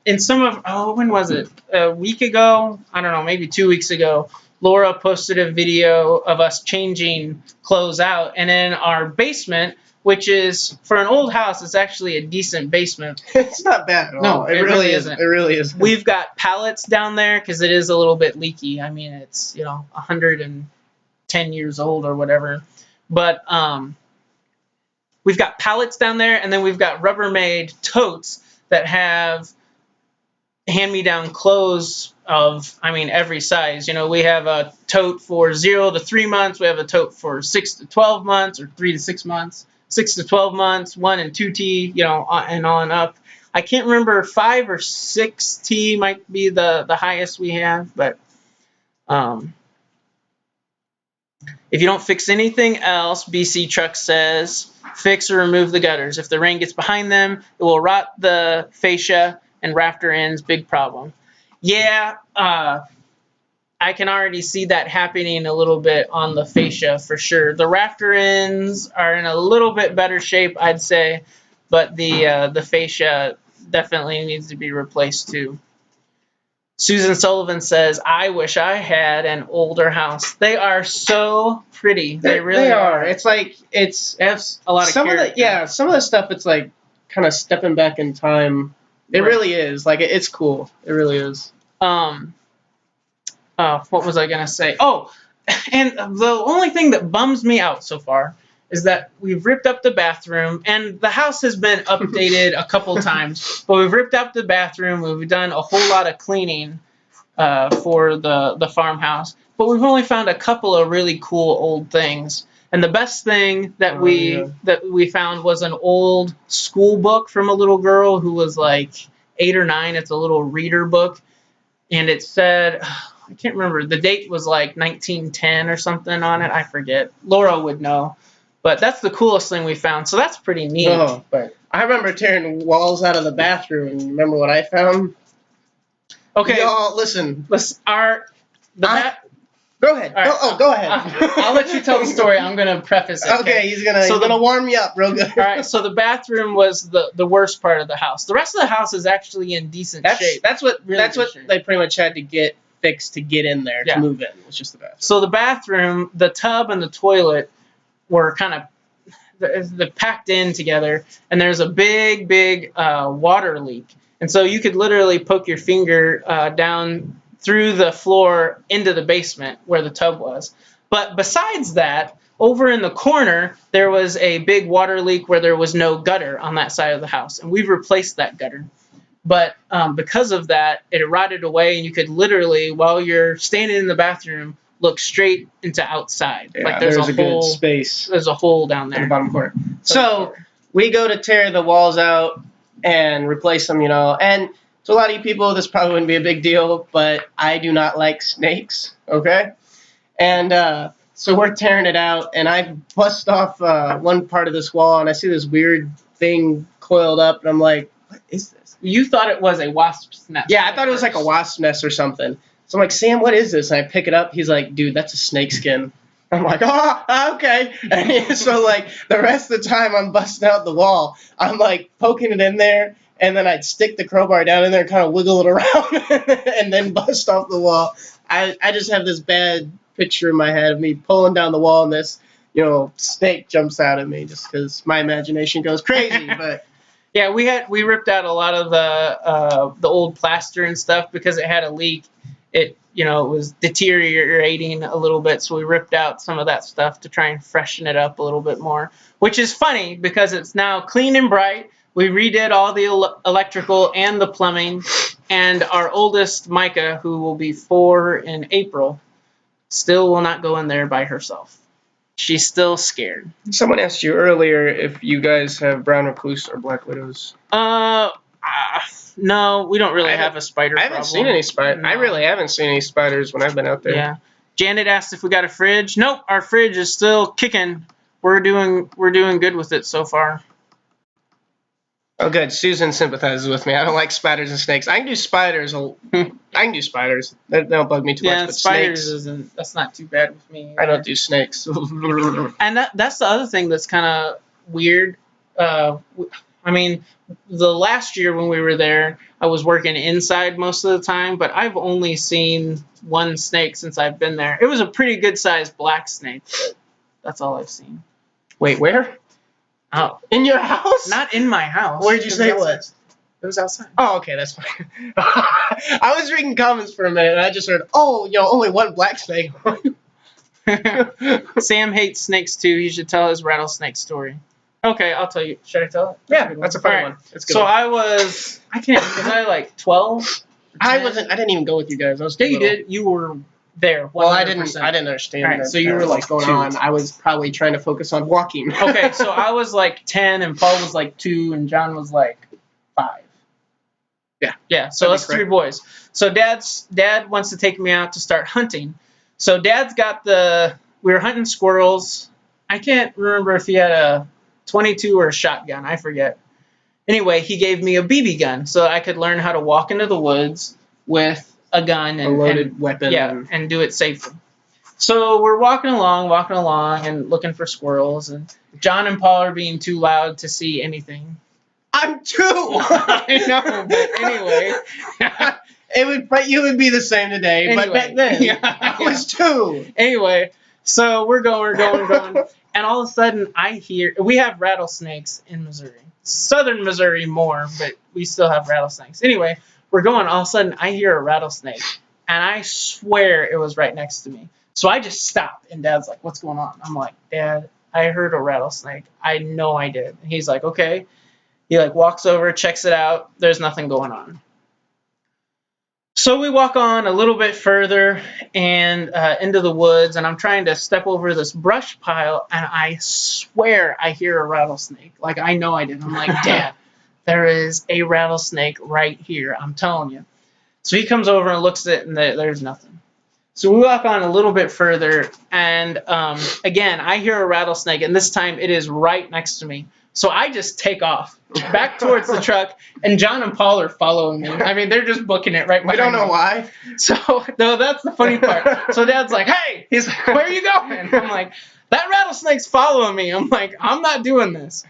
in some of, when was it? A week ago? I don't know, maybe 2 weeks ago. Laura posted a video of us changing clothes out. And in our basement, which is, for an old house, it's actually a decent basement. It's not bad at all. No, it really isn't. It really isn't. We've got pallets down there because it is a little bit leaky. I mean, it's, 110 years old or whatever. But we've got pallets down there, and then we've got Rubbermaid totes that have hand-me-down clothes of, every size. We have a tote for 0 to 3 months. We have a tote for 6 to 12 months, or 3 to 6 months. 6 to 12 months, 1 and 2T, and on up. I can't remember, 5 or 6T might be the highest we have, but If you don't fix anything else, BC Truck says, fix or remove the gutters. If the rain gets behind them, it will rot the fascia and rafter ends. Big problem. Yeah, I can already see that happening a little bit on the fascia for sure. The rafter ends are in a little bit better shape, I'd say, but the fascia definitely needs to be replaced too. Susan Sullivan says, I wish I had an older house. They are so pretty. They really are. It's like it's They have a lot of some character. of the some of the stuff. It's like kind of stepping back in time. It Right. really is. Like it's cool. It really is. What was I gonna say? Oh, and the only thing that bums me out so far is that we've ripped up the bathroom, and the house has been updated a couple times, but we've ripped up the bathroom. We've done a whole lot of cleaning for the farmhouse, but we've only found a couple of really cool old things. And the best thing that we found was an old school book from a little girl who was like 8 or 9. It's a little reader book, and it said, I can't remember, the date was like 1910 or something on it. I forget. Laura would know. But that's the coolest thing we found, so that's pretty neat. Oh, but I remember tearing walls out of the bathroom, and remember what I found? Okay, Y'all, listen. go ahead. Go ahead. Right. Go ahead. I'll let you tell the story. I'm gonna preface it. Okay, he's gonna warm you up real good. All right. So the bathroom was the worst part of the house. The rest of the house is actually in decent shape. That's what Really that's good what shape. they pretty much had to get fixed to get in there Yeah. to move in. It's just the bathroom. So the bathroom, the tub and the toilet were kind of they're packed in together, and there's a big water leak. And so you could literally poke your finger down through the floor into the basement where the tub was. But besides that, over in the corner, there was a big water leak where there was no gutter on that side of the house. And we've replaced that gutter. But because of that, it rotted away, and you could literally, while you're standing in the bathroom, look straight into outside. Yeah, like there's a good hole. space There's a hole down there in the bottom corner. So we go to tear the walls out and replace them, And to a lot of you people, this probably wouldn't be a big deal, but I do not like snakes, okay? And so we're tearing it out, and I bust off one part of this wall, and I see this weird thing coiled up, and I'm like, what is this? You thought it was a wasp's nest. Yeah, I thought it was like a wasp nest or something. So I'm like, Sam, what is this? And I pick it up. He's like, dude, that's a snake skin. I'm like, oh, okay. And so, like, the rest of the time I'm busting out the wall, I'm, like, poking it in there, and then I'd stick the crowbar down in there and kind of wiggle it around and then bust off the wall. I just have this bad picture in my head of me pulling down the wall, and this, snake jumps out at me just because my imagination goes crazy. But yeah, we ripped out a lot of the old plaster and stuff because it had a leak. It was deteriorating a little bit, so we ripped out some of that stuff to try and freshen it up a little bit more. Which is funny because it's now clean and bright. We redid all the electrical and the plumbing, and our oldest, Micah, who will be 4 in April, still will not go in there by herself. She's still scared. Someone asked you earlier if you guys have brown recluse or black widows. No, we don't really have a spider problem. I haven't seen any spiders. No. I really haven't seen any spiders when I've been out there. Yeah. Janet asked if we got a fridge. Nope, our fridge is still kicking. We're doing good with it so far. Oh, good. Susan sympathizes with me. I don't like spiders and snakes. I can do spiders. I can do spiders. They don't bug me too much. But spiders snakes, that's not too bad with me. I don't do snakes. And that's the other thing that's kind of weird. I mean, the last year when we were there, I was working inside most of the time, but I've only seen one snake since I've been there. It was a pretty good sized black snake, but that's all I've seen. Wait, where? Oh, in your house? Not in my house. Where did you say it was? It was outside. Oh, okay, that's fine. I was reading comments for a minute, and I just heard, only one black snake. Sam hates snakes too. He should tell his rattlesnake story. Okay, I'll tell you. Should I tell it? Yeah, that's a funny one. That's a good so one. was I like 12? I didn't even go with you guys. I was yeah, you did. You were there. 100%. Well, I didn't understand. Right, so you were like going 2. on. I was probably trying to focus on walking. Okay, so I was like 10, and Paul was like 2, and John was like 5. Yeah. So us 3 boys. So Dad wants to take me out to start hunting. So Dad's got the we were hunting squirrels. I can't remember if he had a 22 or a shotgun. I forget. Anyway, he gave me a BB gun so I could learn how to walk into the woods with a gun A loaded weapon. Yeah, and do it safely. So we're walking along, and looking for squirrels. And John and Paul are being too loud to see anything. I'm 2. I know, but anyway. But you would be the same today. Anyway, but back then, yeah, I was 2. Anyway, so we're going, and all of a sudden we have rattlesnakes in Missouri. Southern Missouri more, but we still have rattlesnakes. Anyway, we're going, all of a sudden I hear a rattlesnake, and I swear it was right next to me. So I just stopped, and Dad's like, what's going on? I'm like, Dad, I heard a rattlesnake. I know I did. And he's like, okay. He like walks over, checks it out. There's nothing going on. So we walk on a little bit further and into the woods, and I'm trying to step over this brush pile, and I swear I hear a rattlesnake. Like, I know I did. I'm like, Dad, there is a rattlesnake right here. I'm telling you. So he comes over and looks at it, and there's nothing. So we walk on a little bit further, and again, I hear a rattlesnake, and this time it is right next to me. So I just take off back towards the truck, and John and Paul are following me. I mean, they're just booking it right behind me. We don't know why. So, no, that's the funny part. So Dad's like, hey, he's like, where are you going? I'm like, that rattlesnake's following me. I'm like, I'm not doing this.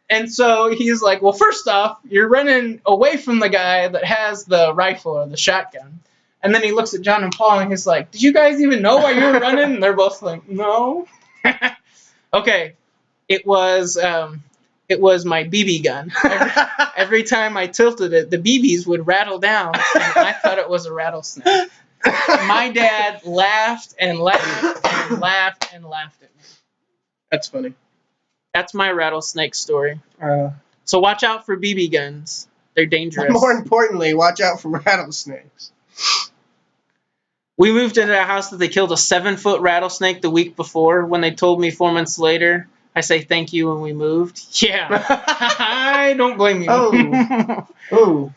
And so he's like, well, first off, you're running away from the guy that has the rifle or the shotgun. And then he looks at John and Paul, and he's like, did you guys even know why you were running? And they're both like, no. Okay, it was my BB gun. Every time I tilted it, the BBs would rattle down, and I thought it was a rattlesnake. My dad laughed and laughed and laughed and laughed at me. That's funny. That's my rattlesnake story. So watch out for BB guns. They're dangerous. More importantly, watch out for rattlesnakes. We moved into a house that they killed a 7-foot rattlesnake the week before. When they told me 4 months later, I say thank you when we moved. Yeah. I don't blame you. Oh. Ooh.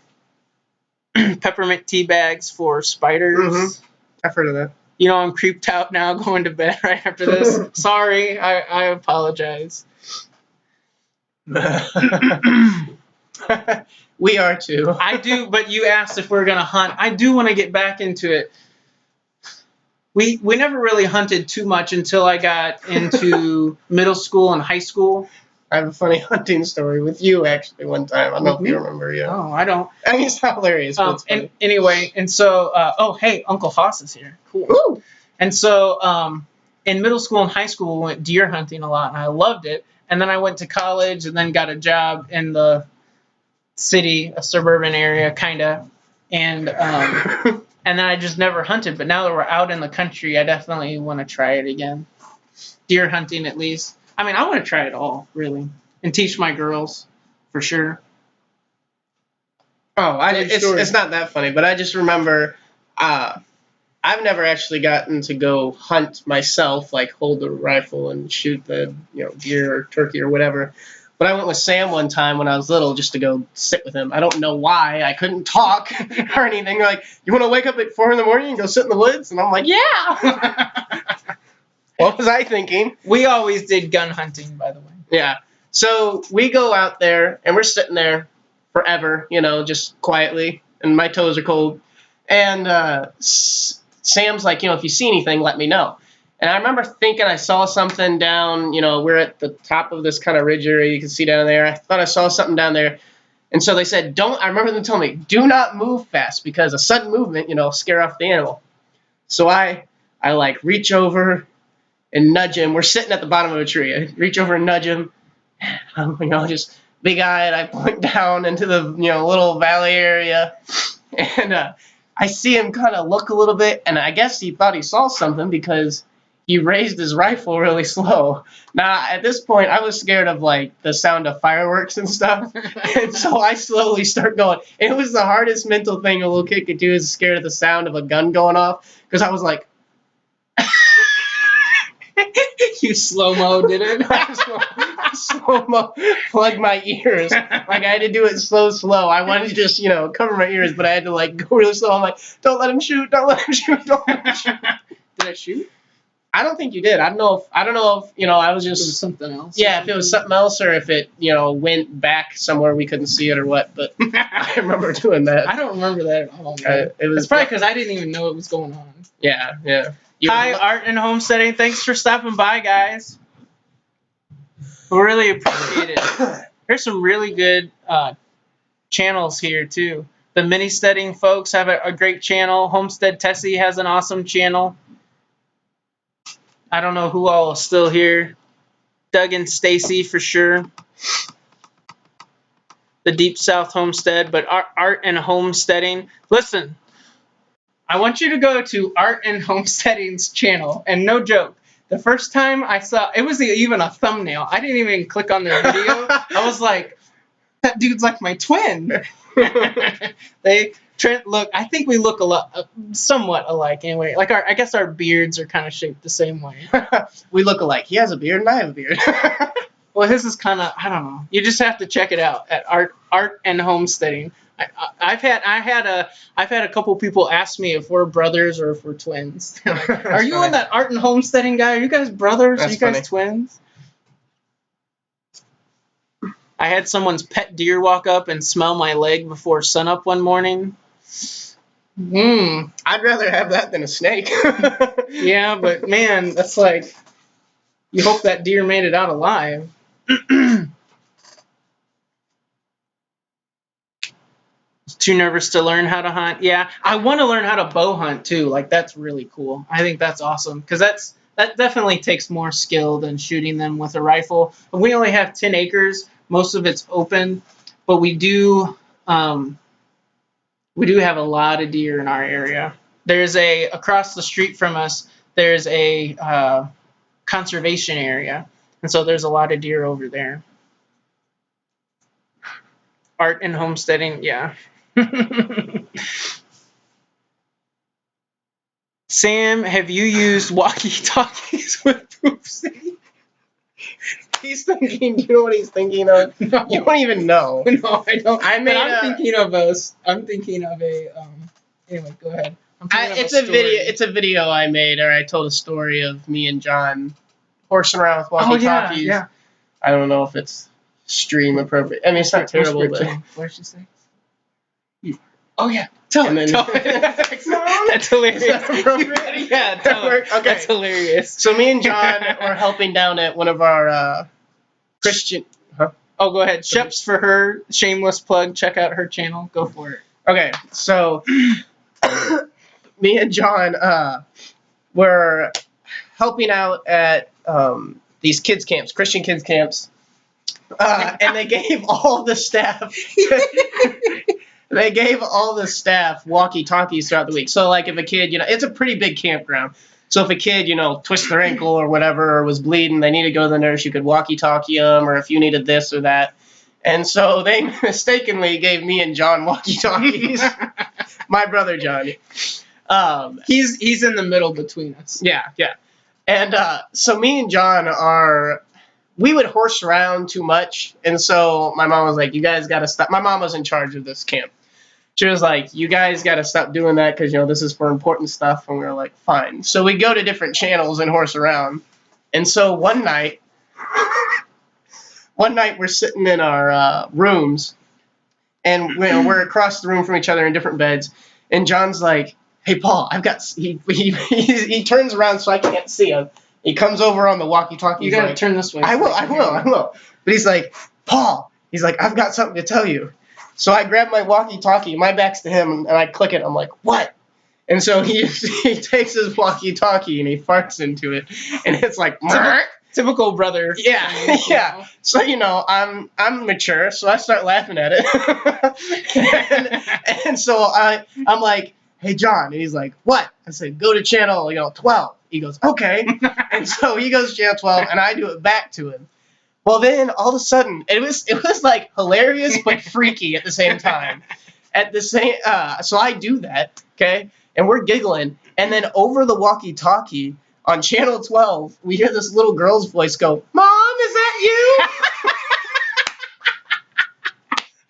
Peppermint tea bags for spiders. Mm-hmm. I've heard of that. You know, I'm creeped out now going to bed right after this. Sorry. I apologize. We are too. I do, but you asked if we were going to hunt. I do want to get back into it. We never really hunted too much until I got into middle school and high school. I have a funny hunting story with you, actually, one time. I don't know if you remember. Yeah. Oh, I don't. I mean, it's not hilarious, but it's funny. Anyway, and so, oh, hey, Uncle Hoss is here. Cool. Ooh. And so, in middle school and high school, we went deer hunting a lot, and I loved it. And then I went to college and then got a job in the city, a suburban area, kind of. And and then I just never hunted. But now that we're out in the country, I definitely want to try it again. Deer hunting, at least. I mean, I want to try it all, really. And teach my girls, for sure. Oh, it's not that funny, but I just remember I've never actually gotten to go hunt myself, like hold the rifle and shoot the deer or turkey or whatever. But I went with Sam one time when I was little just to go sit with him. I don't know why. I couldn't talk or anything. They're like, you want to wake up at 4 a.m. and go sit in the woods? And I'm like, yeah. What was I thinking? We always did gun hunting, by the way. Yeah. So we go out there, and we're sitting there forever, just quietly. And my toes are cold. And Sam's like, if you see anything, let me know. And I remember thinking I saw something down, we're at the top of this kind of ridge area you can see down there. I thought I saw something down there. And so they said, I remember them telling me, do not move fast because a sudden movement, scare off the animal. So I like reach over and nudge him. We're sitting at the bottom of a tree. I reach over and nudge him. Just big-eyed. I point down into the, little valley area. And I see him kind of look a little bit. And I guess he thought he saw something because he raised his rifle really slow. Now, at this point, I was scared of, the sound of fireworks and stuff. And so I slowly start going. It was the hardest mental thing a little kid could do is scared of the sound of a gun going off. Because I was like... You slow-mo did it? Slow-mo. Plug my ears. I had to do it slow. I wanted to just, cover my ears, but I had to, go really slow. I'm like, don't let him shoot. Don't let him shoot. Don't let him shoot. Did I shoot? I don't think you did. I don't know if I was It was just something else. if it was something else or if it went back somewhere we couldn't see it or what. But I remember doing that. I don't remember that at all. Man. It was It's probably because I didn't even know it was going on. Yeah. Hi, Art and Homesteading. Thanks for stopping by, guys. We really appreciate it. There's some really good channels here too. The mini steading folks have a great channel. Homestead Tessie has an awesome channel. I don't know who all is still here. Doug and Stacy for sure. The Deep South Homestead, but Art and Homesteading. Listen, I want you to go to Art and Homesteading's channel, and no joke. The first time I saw it was even a thumbnail. I didn't even click on their video. I was like, that dude's like my twin. Look. I think we look somewhat alike anyway. Like I guess our beards are kind of shaped the same way. We look alike. He has a beard and I have a beard. Well, his is kind of, I don't know. You just have to check it out at Art and Homesteading. I've had a couple people ask me if we're brothers or if we're twins. Like, are you on that Art and Homesteading guy? Are you guys brothers? Are you guys twins? I had someone's pet deer walk up and smell my leg before sunup one morning. I'd rather have that than a snake. Yeah, but man, that's like, you hope that deer made it out alive. Too nervous to learn how to hunt. Yeah, I want to learn how to bow hunt too. Like that's really cool. I think that's awesome because that definitely takes more skill than shooting them with a rifle. We only have 10 acres. Most of it's open, but we do have a lot of deer in our area. There's across the street from us. There's a conservation area, and so there's a lot of deer over there. Art and Homesteading, yeah. Sam, have you used walkie-talkies with Poopsie? He's thinking. You know what he's thinking of? No. You don't even know. No, I don't. I'm thinking of a. Anyway, go ahead. It's a video I made, or I told a story of me and John horsing around with walkie-talkies. Yeah. I don't know if it's stream appropriate. I mean, it's not terrible, but what did she say? Oh yeah, tell it. That's hilarious. Is that appropriate? Yeah, tell it. Okay. That's hilarious. So me and John were helping down at one of our Christian. Huh? Oh, go ahead. Sheps for her. Shameless plug. Check out her channel. Go for it. Okay, so me and John were helping out at these kids camps, Christian kids camps, and they gave all the staff. They gave all the staff walkie-talkies throughout the week. So, like, if a kid, it's a pretty big campground. So if a kid, twisted their ankle or whatever, or was bleeding, they need to go to the nurse, you could walkie-talkie them, or if you needed this or that. And so they mistakenly gave me and John walkie-talkies. My brother, John. He's in the middle between us. Yeah. And so me and John we would horse around too much. And so my mom was like, you guys got to stop. My mom was in charge of this camp. She was like, you guys got to stop doing that because, this is for important stuff. And we were like, fine. So we go to different channels and horse around. And so one night we're sitting in our rooms. And we're across the room from each other in different beds. And John's like, hey, Paul, he turns around so I can't see him. He comes over on the walkie-talkie. You gotta turn this way. I will. But he's like, Paul, I've got something to tell you. So I grab my walkie-talkie, my back's to him, and I click it. I'm like, what? And so he takes his walkie-talkie and he farts into it, and it's like, typical brother. Yeah. So I'm mature, so I start laughing at it, and so I'm like, hey John, and he's like, what? I said, go to channel 12. He goes, okay, and so he goes to channel 12, and I do it back to him. Well, then all of a sudden, it was like hilarious but freaky at the same time. So I do that, okay, and we're giggling, and then over the walkie-talkie on channel 12, we hear this little girl's voice go, Mom, is that you?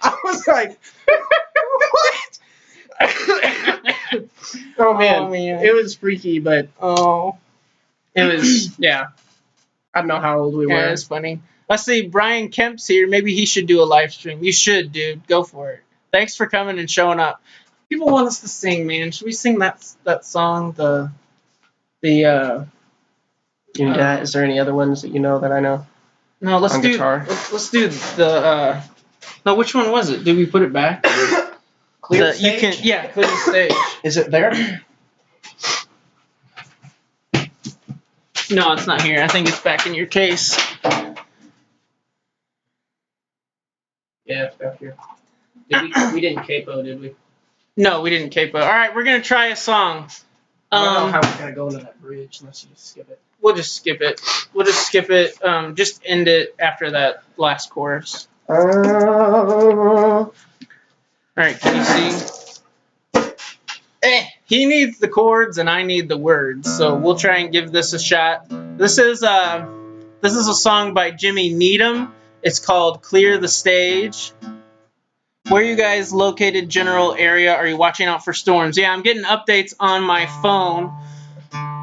I was like, what? Oh man, it was freaky, but It was, yeah. I don't know how old we were. Yeah, it's funny. Let's see, Brian Kemp's here. Maybe he should do a live stream. You should, dude. Go for it. Thanks for coming and showing up. People want us to sing, man. Should we sing that song? Is there any other ones that you know that I know? No, let's On do guitar? let's do the no, which one was it? Did we put it back? Clear The- you stage? can yeah, clear the stage. Is it there? No, it's not here. I think it's back in your case. Yeah, it's back here. We didn't capo, did we? No, we didn't capo. All right, we're gonna try a song. I don't know how we're gonna go into that bridge unless you just skip it. We'll just skip it. Just end it after that last chorus. All right, can you see? He needs the chords and I need the words, so we'll try and give this a shot. This is a song by Jimmy Needham. It's called "Clear the Stage." Where are you guys located? General area? Are you watching out for storms? Yeah, I'm getting updates on my phone.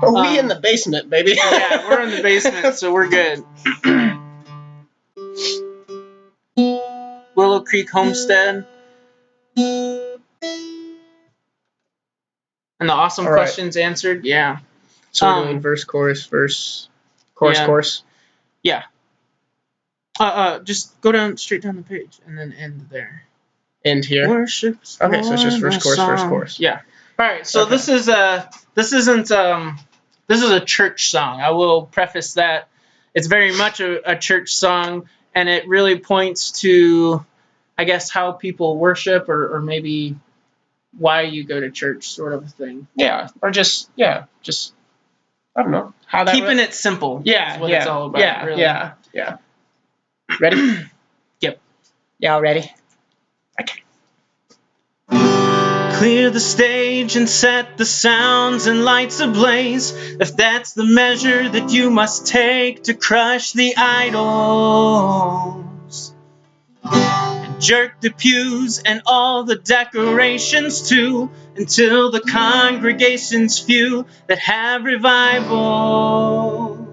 We in the basement, baby. Yeah, we're in the basement, so we're good. Willow Creek Homestead. And the awesome All right. questions answered? Yeah. So we're doing verse, chorus, chorus, yeah. chorus. Yeah. Just go straight down the page and then end there. End here. Worship. Okay, so it's just verse, chorus, verse, chorus. Yeah. All right. So Okay. this is a church song. I will preface that. It's very much a church song, and it really points to, I guess, how people worship, or maybe why you go to church, sort of a thing. Yeah, or just I don't know how that. Keeping it simple. Yeah, is what yeah, it's all about. yeah, really. yeah. Ready? Yep. Y'all ready? Okay. Clear the stage and set the sounds and lights ablaze. If that's the measure that you must take to crush the idols. And jerk the pews and all the decorations too, until the congregation's few that have revival.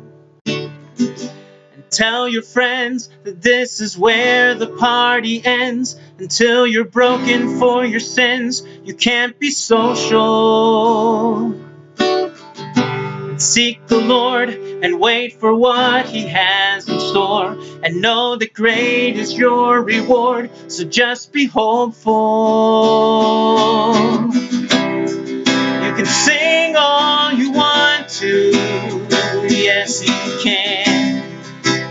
Tell your friends that this is where the party ends. Until you're broken for your sins, you can't be social. And seek the Lord and wait for what He has in store. And know that great is your reward, so just be hopeful. You can sing all you want to, yes you can.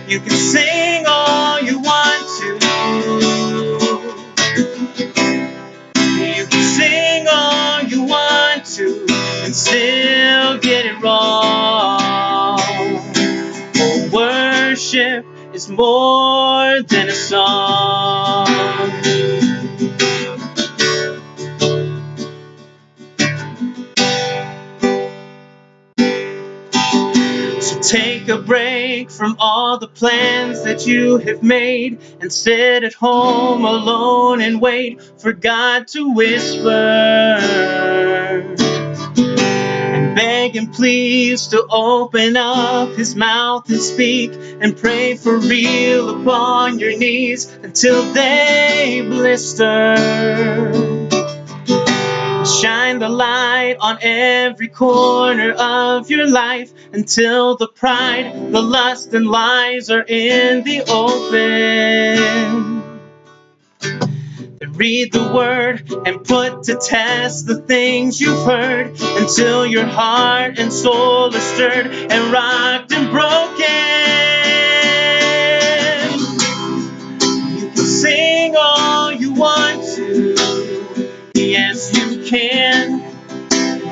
You can sing all you want to. You can sing all you want to and still get it wrong. For worship is more than a song. So take a break from all the plans that you have made and sit at home alone and wait for God to whisper and beg and please to open up His mouth and speak and pray for real upon your knees until they blister. Shine the light on every corner of your life until the pride, the lust, and lies are in the open. Then read the Word and put to test the things you've heard until your heart and soul are stirred and rocked and broken. You can sing all you want to. Yes, you can.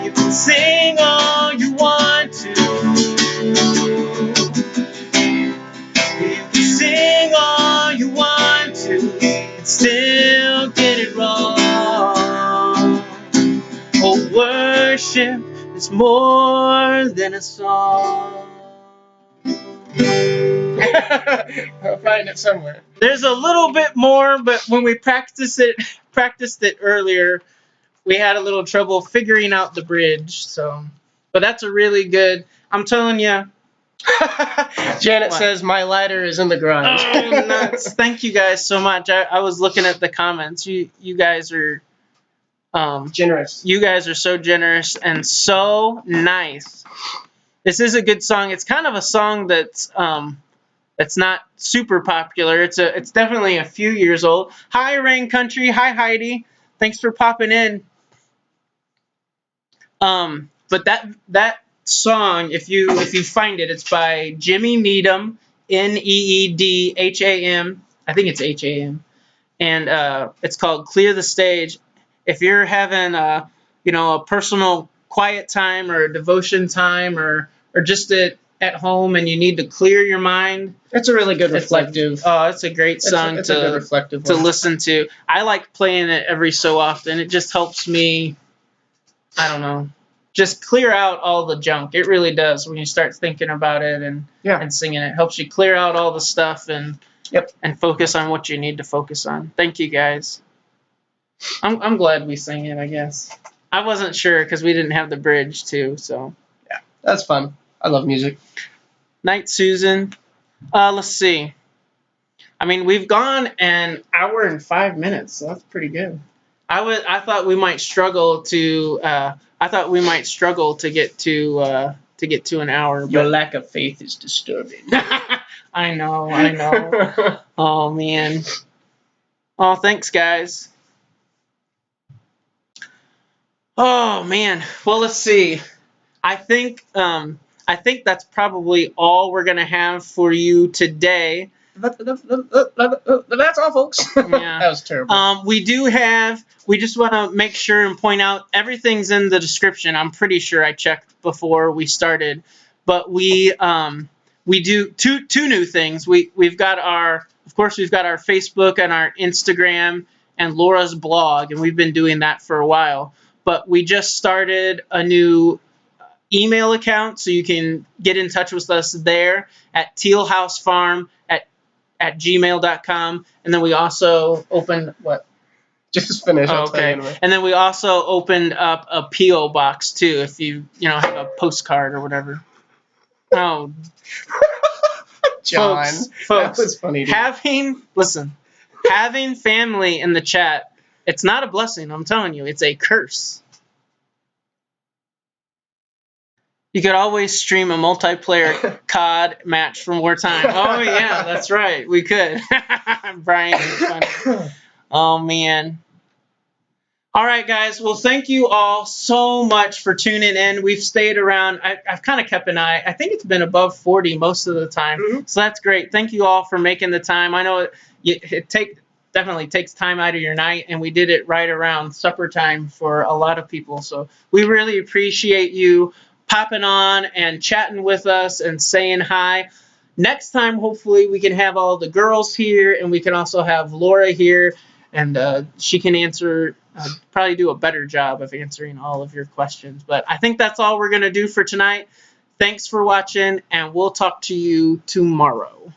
You can sing all you want to. You can sing all you want to and still get it wrong. Oh, worship is more than a song. I'll find it somewhere. There's a little bit more, but when we practiced it earlier, we had a little trouble figuring out the bridge, so But that's a really good. I'm telling you. Janet What? says my lighter is in the garage. Oh, nuts! Thank you guys so much. I was looking at the comments. You guys are Generous. You guys are so generous and so nice. This is a good song. It's kind of a song that's not super popular. It's definitely a few years old. Hi Rain Country. Hi Heidi. Thanks for popping in. But that song, if you find it, it's by Jimmy Needham, Needham. I think it's Ham, and it's called "Clear the Stage." If you're having a personal quiet time or a devotion time or just at home and you need to clear your mind, It's a really good reflective. It's a great song It's a good reflective one. listen to. I like playing it every so often. It just helps me. I don't know. Just clear out all the junk. It really does when you start thinking about it and singing it. It helps you clear out all the stuff and focus on what you need to focus on. Thank you guys. I'm glad we sang it, I guess. I wasn't sure because we didn't have the bridge too, so. Yeah, that's fun. I love music. Night, Susan. Let's see. I mean, we've gone an hour and 5 minutes, so that's pretty good. I thought we might struggle to get to an hour. Your lack of faith is disturbing. I know. Oh man. Oh, thanks guys. Oh man. Well, let's see. I think that's probably all we're gonna have for you today. That's all, folks. Yeah. That was terrible. We just want to make sure and point out everything's in the description. I'm pretty sure I checked before we started, but we do two new things. We've got our Facebook and our Instagram and Laura's blog, and we've been doing that for a while. But we just started a new email account, so you can get in touch with us there at tealhousefarm at gmail.com. And then we also opened what? Just finish. Oh, okay. And then we also opened up a P.O. box too, if you have a postcard or whatever. Oh, John, folks, that was funny. Having family in the chat, it's not a blessing. I'm telling you, it's a curse. You could always stream a multiplayer COD match from wartime. Oh, yeah, that's right. We could. Brian is funny. Oh, man. All right, guys. Well, thank you all so much for tuning in. We've stayed around. I've kind of kept an eye. I think it's been above 40 most of the time. Mm-hmm. So that's great. Thank you all for making the time. I know it definitely takes time out of your night, and we did it right around supper time for a lot of people. So we really appreciate you popping on and chatting with us and saying hi. Next time, hopefully, we can have all the girls here, and we can also have Laura here, and she can answer, probably do a better job of answering all of your questions. But I think that's all we're going to do for tonight. Thanks for watching, and we'll talk to you tomorrow.